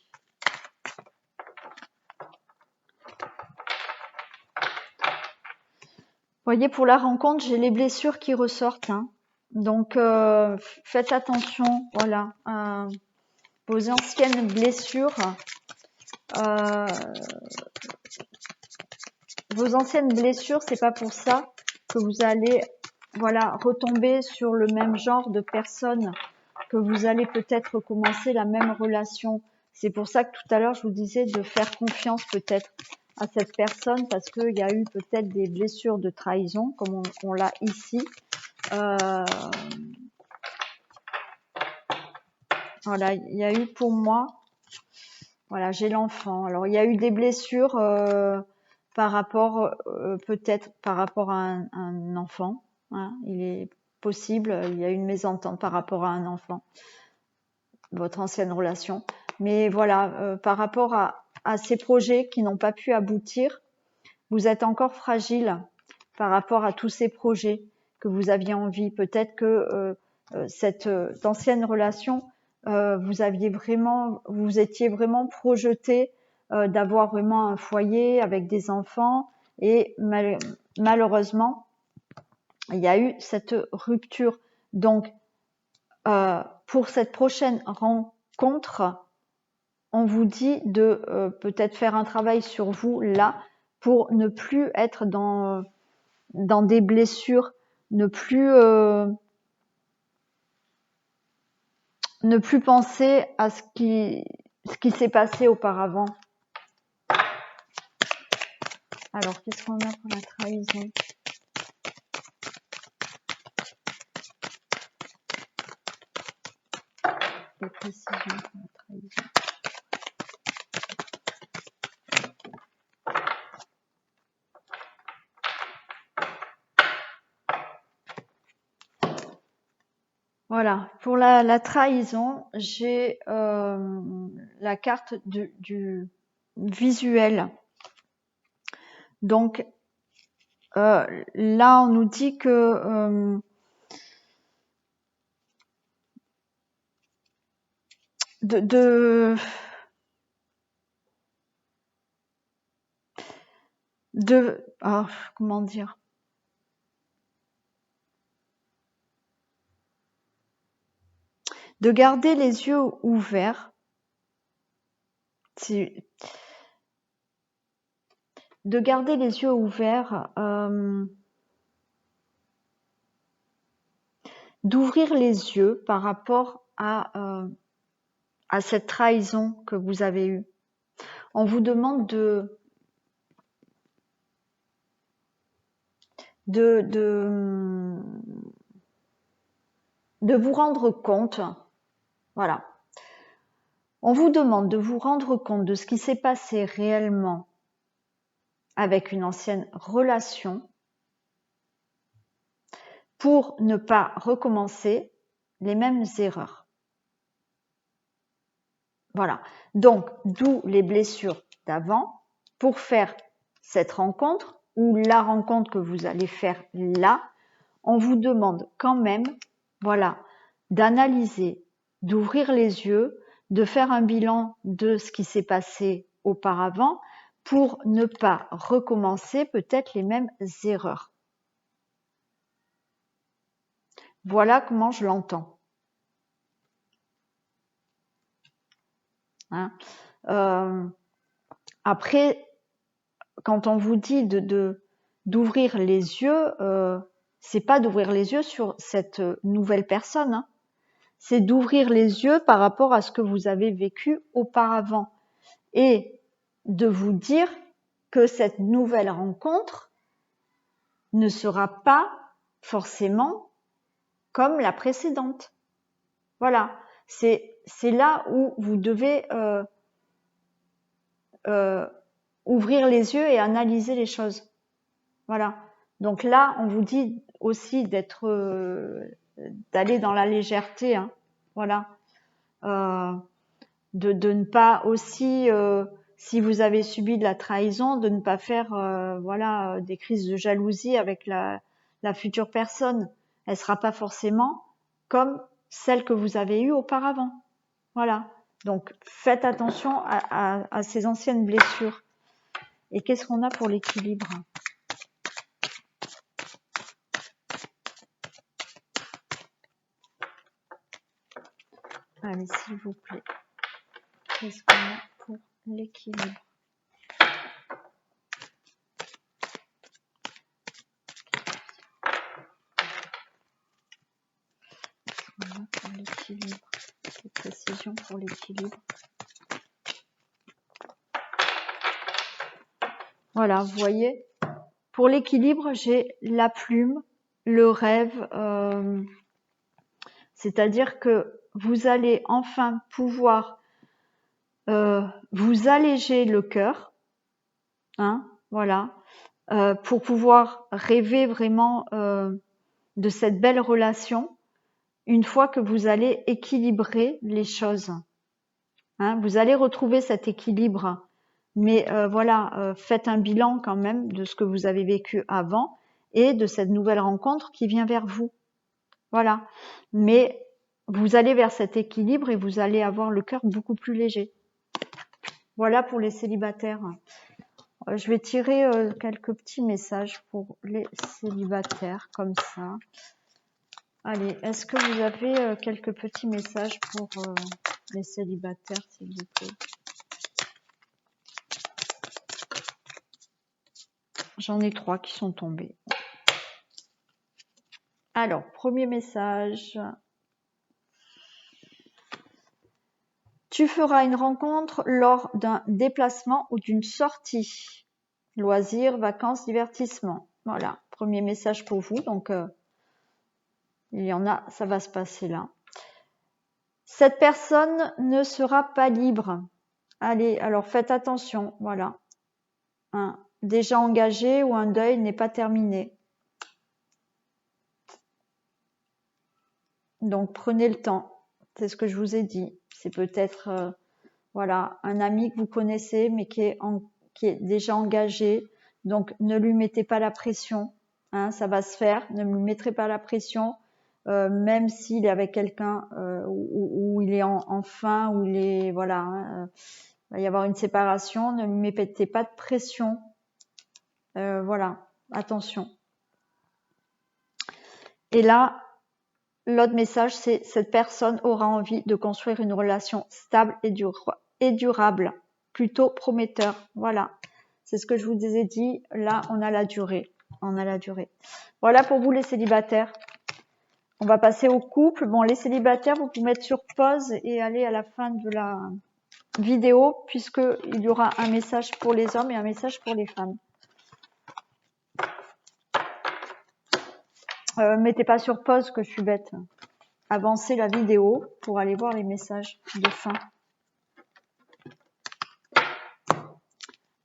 Voyez, pour la rencontre, j'ai les blessures qui ressortent. Hein. Donc, faites attention, voilà, vos anciennes blessures. Vos anciennes blessures, c'est pas pour ça que vous allez, voilà, retomber sur le même genre de personne, que vous allez peut-être commencer la même relation. C'est pour ça que tout à l'heure, je vous disais de faire confiance peut-être à cette personne parce qu'il y a eu peut-être des blessures de trahison, comme on l'a ici. Voilà, il y a eu pour moi, voilà, j'ai l'enfant. Alors, il y a eu des blessures par rapport, peut-être par rapport à un enfant. Hein, il est possible, il y a eu une mésentente par rapport à un enfant, votre ancienne relation. Mais voilà, par rapport à ces projets qui n'ont pas pu aboutir, vous êtes encore fragile par rapport à tous ces projets que vous aviez envie. Peut-être que cette ancienne relation, vous étiez vraiment projeté d'avoir vraiment un foyer avec des enfants, et malheureusement, il y a eu cette rupture. Donc, pour cette prochaine rencontre, on vous dit de peut-être faire un travail sur vous là pour ne plus être dans des blessures, ne plus penser à ce qui s'est passé auparavant. Alors, qu'est-ce qu'on a pour la trahison? Les précisions pour la trahison. Voilà, pour la trahison, j'ai la carte du visuel. Donc, là, on nous dit que comment dire? De garder les yeux ouverts. De garder les yeux ouverts, d'ouvrir les yeux par rapport à cette trahison que vous avez eue. On vous demande de vous rendre compte, voilà. On vous demande de vous rendre compte de ce qui s'est passé réellement avec une ancienne relation pour ne pas recommencer les mêmes erreurs. Voilà. Donc, d'où les blessures d'avant pour faire cette rencontre ou la rencontre que vous allez faire là. On vous demande quand même, voilà, d'analyser, d'ouvrir les yeux, de faire un bilan de ce qui s'est passé auparavant pour ne pas recommencer peut-être les mêmes erreurs. Voilà comment je l'entends. Hein, après, quand on vous dit d'ouvrir les yeux, c'est pas d'ouvrir les yeux sur cette nouvelle personne, hein. C'est d'ouvrir les yeux par rapport à ce que vous avez vécu auparavant et de vous dire que cette nouvelle rencontre ne sera pas forcément comme la précédente. Voilà, c'est là où vous devez ouvrir les yeux et analyser les choses. Voilà. Donc là, on vous dit aussi d'aller dans la légèreté, hein. Voilà. De ne pas aussi, si vous avez subi de la trahison, de ne pas faire voilà, des crises de jalousie avec la future personne. Elle sera pas forcément comme celle que vous avez eue auparavant. Voilà. Donc faites attention à ces anciennes blessures. Et qu'est-ce qu'on a pour l'équilibre? Allez, s'il vous plaît. Qu'est-ce qu'on a pour l'équilibre? Voilà pour l'équilibre. Des précisions pour l'équilibre. Voilà, vous voyez. Pour l'équilibre, j'ai la plume, le rêve. C'est-à-dire que vous allez enfin pouvoir vous alléger le cœur, hein, voilà, pour pouvoir rêver vraiment de cette belle relation une fois que vous allez équilibrer les choses. Hein, vous allez retrouver cet équilibre, mais voilà, faites un bilan quand même de ce que vous avez vécu avant et de cette nouvelle rencontre qui vient vers vous. Voilà, mais vous allez vers cet équilibre et vous allez avoir le cœur beaucoup plus léger. Voilà pour les célibataires. Je vais tirer quelques petits messages pour les célibataires, comme ça. Allez, est-ce que vous avez quelques petits messages pour les célibataires, s'il vous plaît? J'en ai 3 qui sont tombés. Alors, premier message. Tu feras une rencontre lors d'un déplacement ou d'une sortie. Loisirs, vacances, divertissement. Voilà, premier message pour vous. Donc, il y en a, ça va se passer là. Cette personne ne sera pas libre. Allez, alors faites attention. Voilà. Déjà engagé ou un deuil n'est pas terminé. Donc, prenez le temps. C'est ce que je vous ai dit. C'est peut-être voilà, un ami que vous connaissez, mais qui est déjà engagé. Donc, ne lui mettez pas la pression. Hein, ça va se faire. Ne lui mettrez pas la pression, même s'il est avec quelqu'un où il est en fin, où il est voilà. Hein, il va y avoir une séparation. Ne lui mettez pas de pression. Voilà, attention. Et là, l'autre message, c'est cette personne aura envie de construire une relation stable et durable, plutôt prometteur. Voilà, c'est ce que je vous ai dit. Là, on a la durée. Voilà pour vous les célibataires. On va passer au couple. Bon, les célibataires, vous pouvez mettre sur pause et aller à la fin de la vidéo, puisqu'il y aura un message pour les hommes et un message pour les femmes. Mettez pas sur pause que je suis bête. Avancez la vidéo pour aller voir les messages de fin.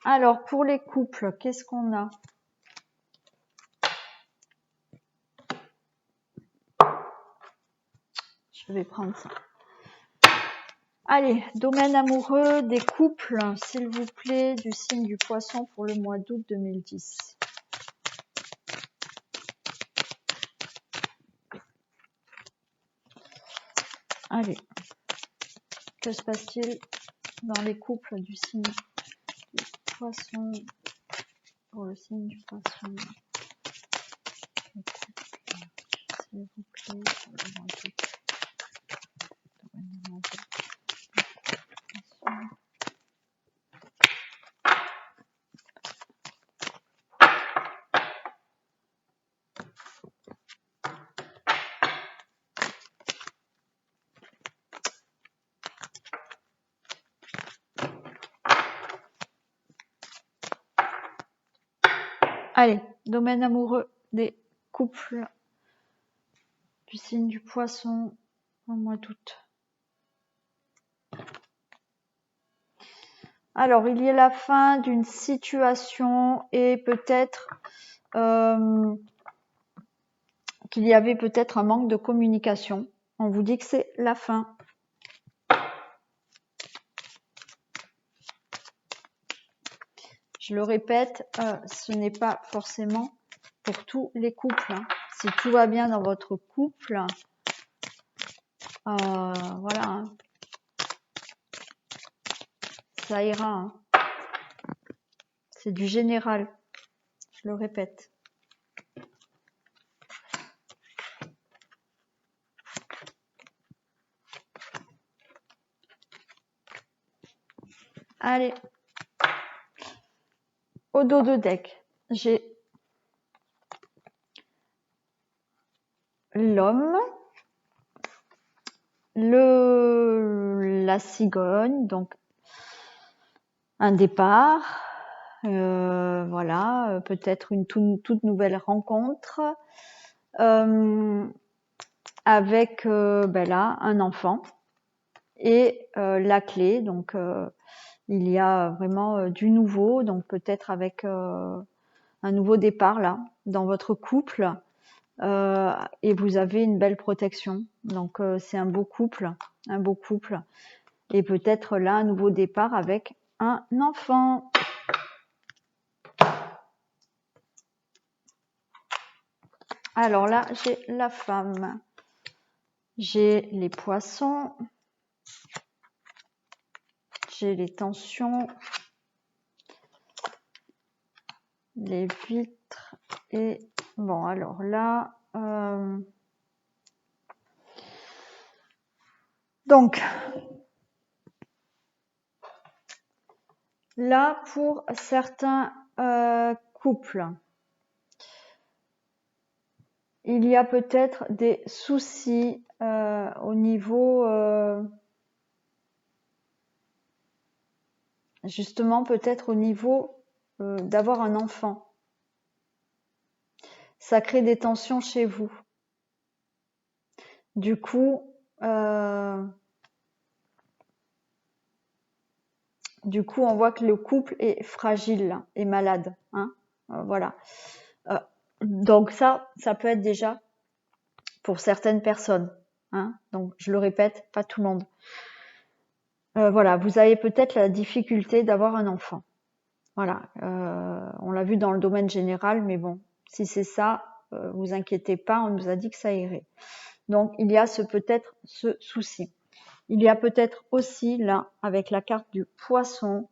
Alors, pour les couples, qu'est-ce qu'on a? Je vais prendre ça. Allez, domaine amoureux des couples, s'il vous plaît, du signe du Poisson pour le mois d'août 2010. Allez, que se passe-t-il dans les couples du signe du Poisson pour le signe du Poisson? Les couples, s'il vous plaît, pour le mois d'août. Domaine amoureux. Allez, domaine amoureux des couples du signe du Poisson au mois d'août. Alors, il y a la fin d'une situation et peut-être qu'il y avait peut-être un manque de communication. On vous dit que c'est la fin. Je le répète, ce n'est pas forcément pour tous les couples. Hein. Si tout va bien dans votre couple, voilà, hein. Ça ira. Hein. C'est du général, je le répète. Allez, au dos de deck, j'ai l'homme, la cigogne, donc un départ, voilà, peut-être une toute nouvelle rencontre avec là un enfant et la clé, donc il y a vraiment du nouveau, donc peut-être avec un nouveau départ là dans votre couple et vous avez une belle protection, donc c'est un beau couple et peut-être là un nouveau départ avec un enfant. Alors là, j'ai la femme, j'ai les poissons, j'ai les tensions, les vitres et bon alors là donc là pour certains couples il y a peut-être des soucis au niveau justement peut-être au niveau d'avoir un enfant. Ça crée des tensions chez vous. Du coup, on voit que le couple est fragile et malade. Hein, voilà. Donc ça peut être déjà pour certaines personnes. Hein, donc je le répète, pas tout le monde. Voilà, vous avez peut-être la difficulté d'avoir un enfant. Voilà, on l'a vu dans le domaine général, mais bon, si c'est ça, vous inquiétez pas, on nous a dit que ça irait. Donc il y a peut-être ce souci. Il y a peut-être aussi là, avec la carte du poisson,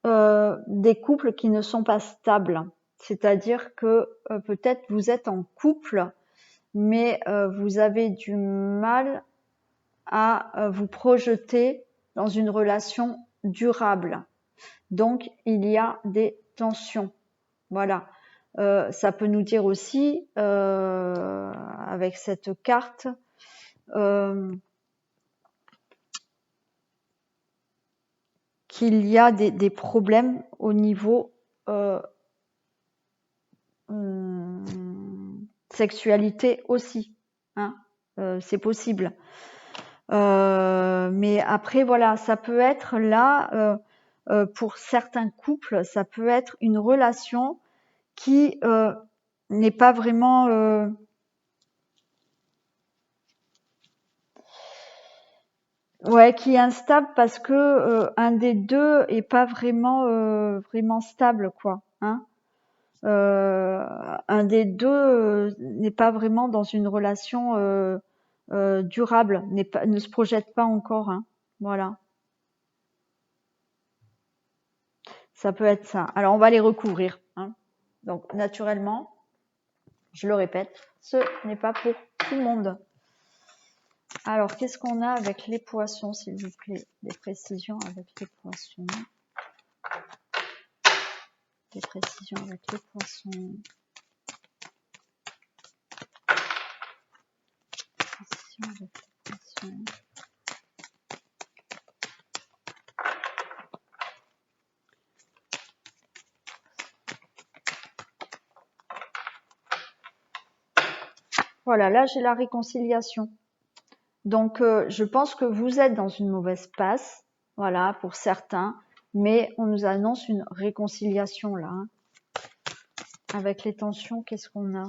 des couples qui ne sont pas stables. C'est-à-dire que peut-être vous êtes en couple, mais vous avez du mal à vous projeter dans une relation durable. Donc, il y a des tensions. Voilà. Ça peut nous dire aussi, avec cette carte, qu'il y a des problèmes au niveau sexualité aussi. Hein, c'est possible. Mais après, voilà, ça peut être là, pour certains couples, ça peut être une relation qui n'est pas vraiment qui est instable parce que un des deux est pas vraiment stable, quoi. Hein, un des deux n'est pas vraiment dans une relation durable, ne se projette pas encore. Hein, voilà. Ça peut être ça. Alors, on va les recouvrir. Hein. Donc, naturellement, je le répète, ce n'est pas pour tout le monde. Alors, qu'est-ce qu'on a avec les poissons, s'il vous plaît? Des précisions avec les poissons. Des précisions avec les poissons. Précisions avec les poissons. Voilà, là j'ai la réconciliation. Donc je pense que vous êtes dans une mauvaise passe, voilà, pour certains, mais on nous annonce une réconciliation là. Hein. Avec les tensions, qu'est-ce qu'on a?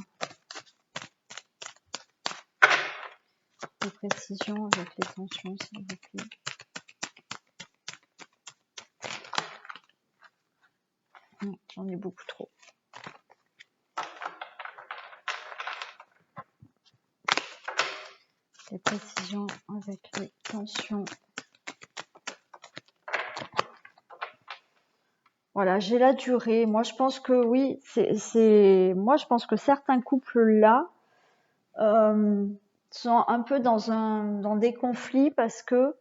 Des précisions avec les tensions, s'il vous plaît. Non, j'en ai beaucoup trop. Les précisions avec les tensions. Voilà, j'ai la durée. Moi, je pense que oui, moi, je pense que certains couples là sont un peu dans des conflits parce que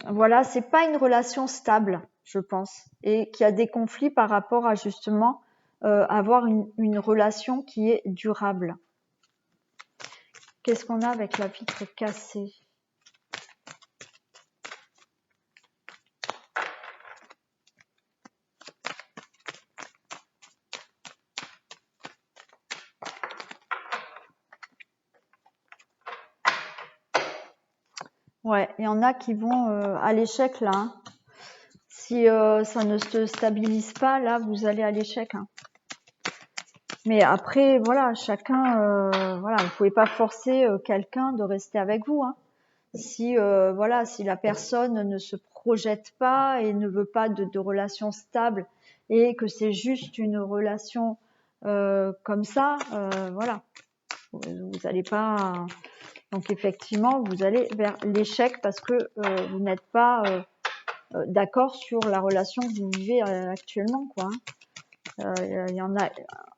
voilà, c'est pas une relation stable, je pense, et qu'il y a des conflits par rapport à justement avoir une relation qui est durable. Qu'est-ce qu'on a avec la vitre cassée? Ouais, il y en a qui vont à l'échec là. Hein. Si ça ne se stabilise pas, là, vous allez à l'échec. Hein. Mais après, voilà, chacun, voilà, vous pouvez pas forcer quelqu'un de rester avec vous. Hein. Si voilà, si la personne ne se projette pas et ne veut pas de relation stable et que c'est juste une relation comme ça, voilà, vous allez pas. Donc effectivement, vous allez vers l'échec parce que vous n'êtes pas d'accord sur la relation que vous vivez actuellement, quoi. Il y en a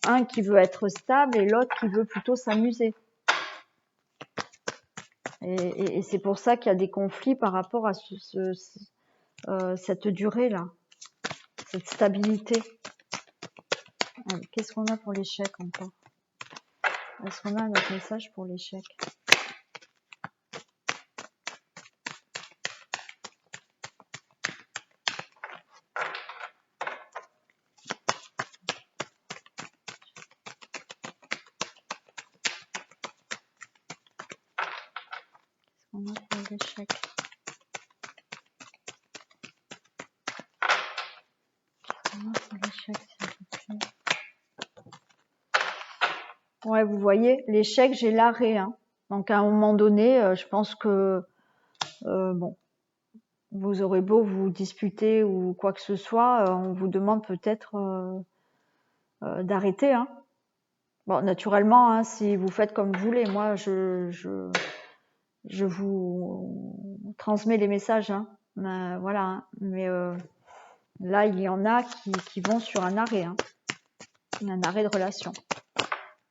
un qui veut être stable et l'autre qui veut plutôt s'amuser. Et c'est pour ça qu'il y a des conflits par rapport à cette durée-là, cette stabilité. Qu'est-ce qu'on a pour l'échec encore? Est-ce qu'on a un autre message pour l'échec? Qu'est-ce qu'on a pour l'échec? Qu'est-ce qu'on a pour l'échec, s'il vous plaît? Ouais, vous voyez, l'échec, j'ai l'arrêt. Hein. Donc à un moment donné, je pense que bon, vous aurez beau vous disputer ou quoi que ce soit, on vous demande peut-être d'arrêter. Hein. Bon, naturellement, hein, si vous faites comme vous voulez, moi, je vous transmets les messages. Hein. Voilà. Hein. Mais là, il y en a qui vont sur un arrêt. Hein. Un arrêt de relation.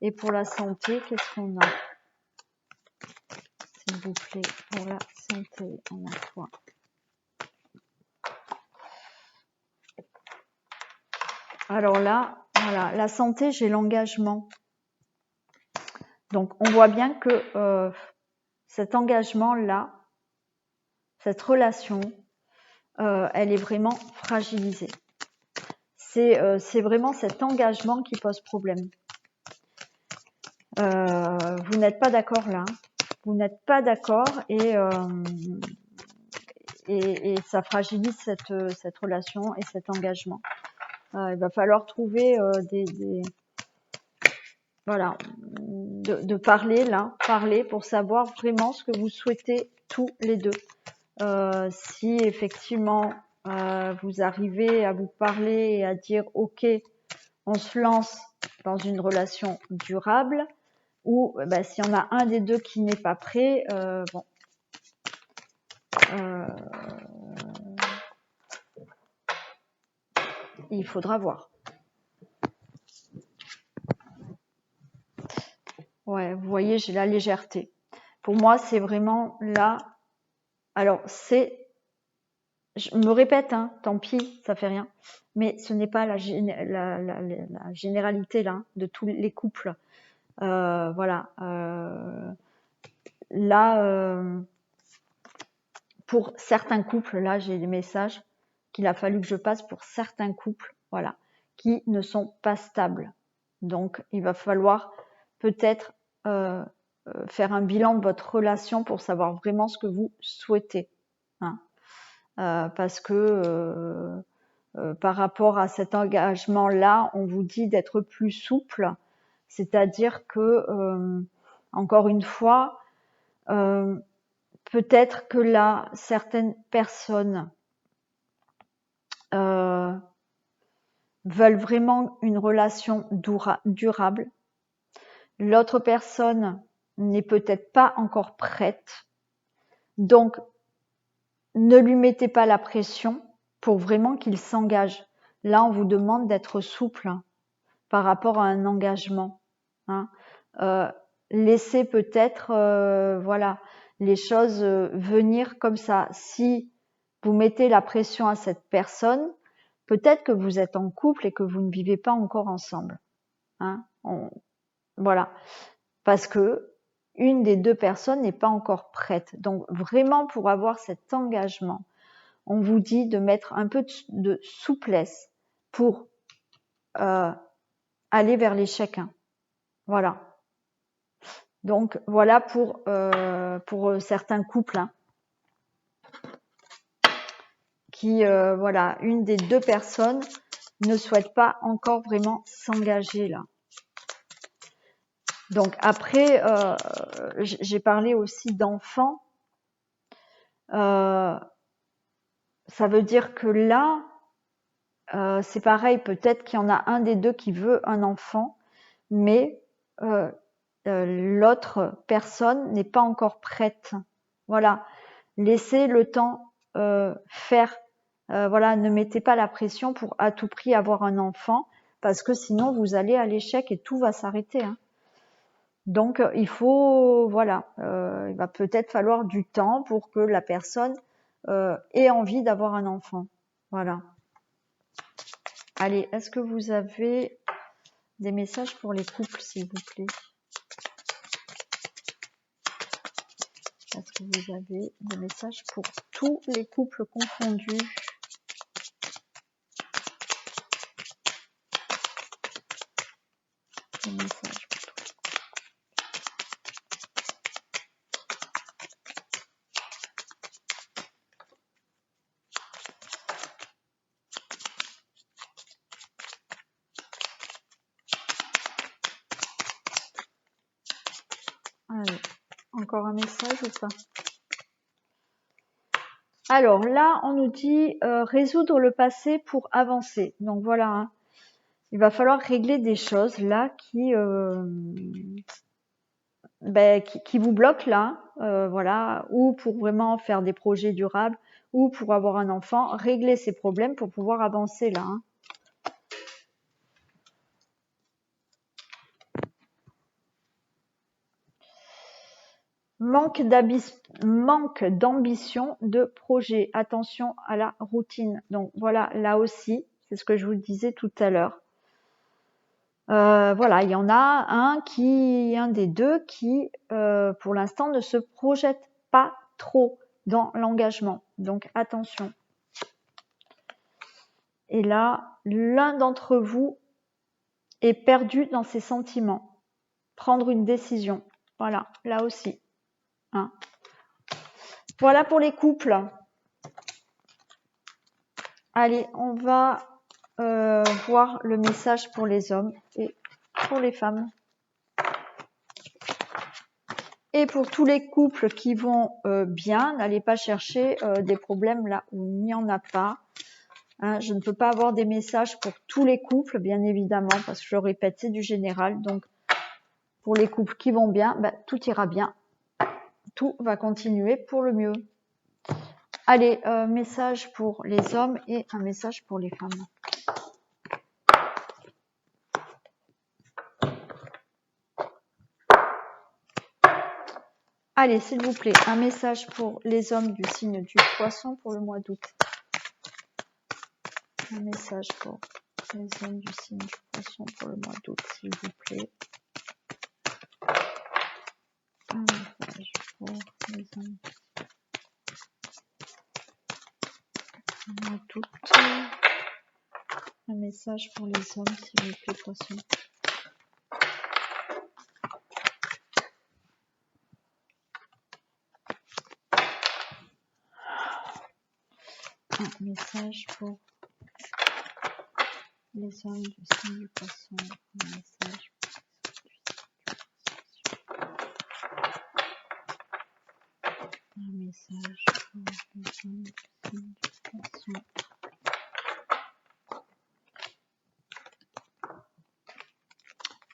Et pour la santé, qu'est-ce qu'on a? S'il vous plaît, pour la santé, on a quoi? Alors là, voilà, la santé, j'ai l'engagement. Donc, on voit bien que cet engagement-là, cette relation, elle est vraiment fragilisée. C'est vraiment cet engagement qui pose problème. Vous n'êtes pas d'accord là. Vous n'êtes pas d'accord et ça fragilise cette relation et cet engagement. Il va falloir trouver voilà, de parler là, parler pour savoir vraiment ce que vous souhaitez tous les deux. Si effectivement vous arrivez à vous parler et à dire ok, on se lance dans une relation durable, ou s'il y en a un des deux qui n'est pas prêt, bon, il faudra voir. Ouais, vous voyez, j'ai la légèreté. Pour moi, c'est vraiment là. Alors, je me répète, hein, tant pis, ça fait rien. Mais ce n'est pas la généralité là de tous les couples. Voilà. Là, pour certains couples, là, j'ai des messages qu'il a fallu que je passe pour certains couples, voilà, qui ne sont pas stables. Donc, il va falloir peut-être faire un bilan de votre relation pour savoir vraiment ce que vous souhaitez. Hein. Parce que par rapport à cet engagement-là, on vous dit d'être plus souple, c'est-à-dire que, encore une fois, peut-être que là, certaines personnes veulent vraiment une relation durable. L'autre personne n'est peut-être pas encore prête. Donc, ne lui mettez pas la pression pour vraiment qu'il s'engage. Là, on vous demande d'être souple par rapport à un engagement. Hein. Laissez peut-être voilà, les choses venir comme ça. Si vous mettez la pression à cette personne, peut-être que vous êtes en couple et que vous ne vivez pas encore ensemble. Hein. Voilà. Parce que une des deux personnes n'est pas encore prête. Donc vraiment, pour avoir cet engagement, on vous dit de mettre un peu de souplesse pour aller vers les chacun. Voilà. Donc voilà pour certains couples hein, qui voilà, une des deux personnes ne souhaite pas encore vraiment s'engager là. Donc après, j'ai parlé aussi d'enfants. Ça veut dire que là, c'est pareil, peut-être qu'il y en a un des deux qui veut un enfant, mais l'autre personne n'est pas encore prête. Voilà, laissez le temps faire Voilà, ne mettez pas la pression pour à tout prix avoir un enfant, parce que sinon vous allez à l'échec et tout va s'arrêter, hein. Donc il faut, voilà, il va peut-être falloir du temps pour que la personne ait envie d'avoir un enfant. Voilà. Allez, est-ce que vous avez des messages pour les couples, s'il vous plaît? Est-ce que vous avez des messages pour tous les couples confondus? Des messages pour tous. Allez, encore un message ou pas? Alors là, on nous dit résoudre le passé pour avancer. Donc voilà, hein. Il va falloir régler des choses là qui vous bloquent là, voilà, ou pour vraiment faire des projets durables, ou pour avoir un enfant, régler ces problèmes pour pouvoir avancer là, hein. Manque d'ambition de projet. Attention à la routine. Donc voilà, là aussi, c'est ce que je vous disais tout à l'heure. Voilà, il y en a un des deux qui, pour l'instant, ne se projette pas trop dans l'engagement. Donc attention. Et là, l'un d'entre vous est perdu dans ses sentiments. Prendre une décision. Voilà, là aussi, hein. Voilà pour les couples. Allez, on va voir le message pour les hommes et pour les femmes. Et pour tous les couples qui vont bien, n'allez pas chercher des problèmes là où il n'y en a pas. Hein, je ne peux pas avoir des messages pour tous les couples, bien évidemment, parce que je le répète, c'est du général. Donc, pour les couples qui vont bien, tout ira bien. Tout va continuer pour le mieux. Allez, message pour les hommes et un message pour les femmes. Allez, s'il vous plaît, un message pour les hommes du signe du Poisson pour le mois d'août. Un message pour les hommes du signe du Poisson pour le mois d'août, s'il vous plaît. Un message pour les hommes du mois d'août. Un message pour les hommes, s'il vous plaît, Poisson. Un message pour les hommes du signe du Poisson. Un message un message pour les hommes du signe du Poisson.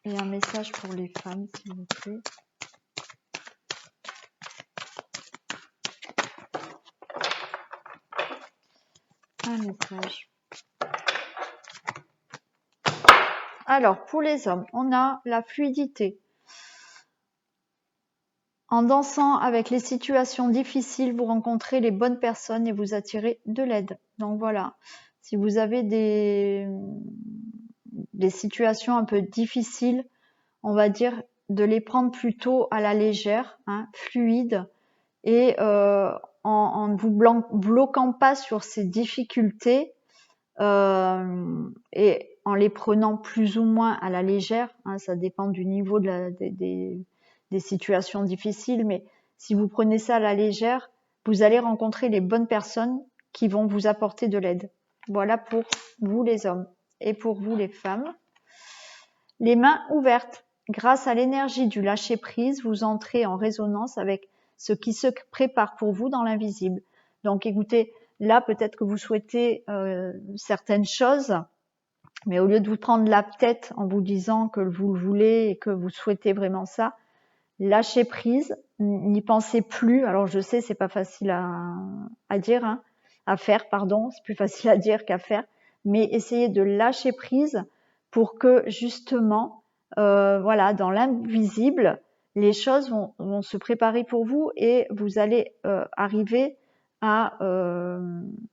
Et un message pour les femmes, s'il vous plaît. Un message. Alors, pour les hommes, on a la fluidité. En dansant avec les situations difficiles, vous rencontrez les bonnes personnes et vous attirez de l'aide. Donc voilà, si vous avez des situations un peu difficiles, on va dire de les prendre plutôt à la légère, hein, fluide, et en ne vous bloquant pas sur ces difficultés et en les prenant plus ou moins à la légère, hein, ça dépend du niveau des situations difficiles, mais si vous prenez ça à la légère, vous allez rencontrer les bonnes personnes qui vont vous apporter de l'aide. Voilà pour vous les hommes. Et pour vous les femmes, les mains ouvertes. Grâce à l'énergie du lâcher-prise, vous entrez en résonance avec ce qui se prépare pour vous dans l'invisible. Donc écoutez, là peut-être que vous souhaitez certaines choses, mais au lieu de vous prendre la tête en vous disant que vous le voulez et que vous souhaitez vraiment ça, lâchez prise, n'y pensez plus. Alors je sais, c'est pas facile à dire, hein, à faire, pardon, c'est plus facile à dire qu'à faire, mais essayez de lâcher prise pour que justement, voilà, dans l'invisible, les choses vont se préparer pour vous et vous allez arriver à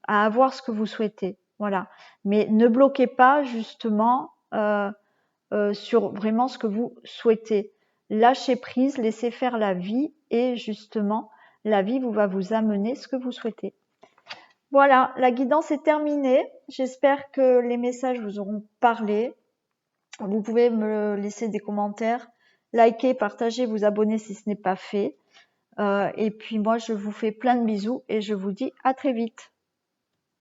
avoir ce que vous souhaitez. Voilà. Mais ne bloquez pas justement sur vraiment ce que vous souhaitez. Lâchez prise, laissez faire la vie et justement, la vie va vous amener ce que vous souhaitez. Voilà, la guidance est terminée. J'espère que les messages vous auront parlé. Vous pouvez me laisser des commentaires, liker, partager, vous abonner si ce n'est pas fait. Et puis moi, je vous fais plein de bisous et je vous dis à très vite.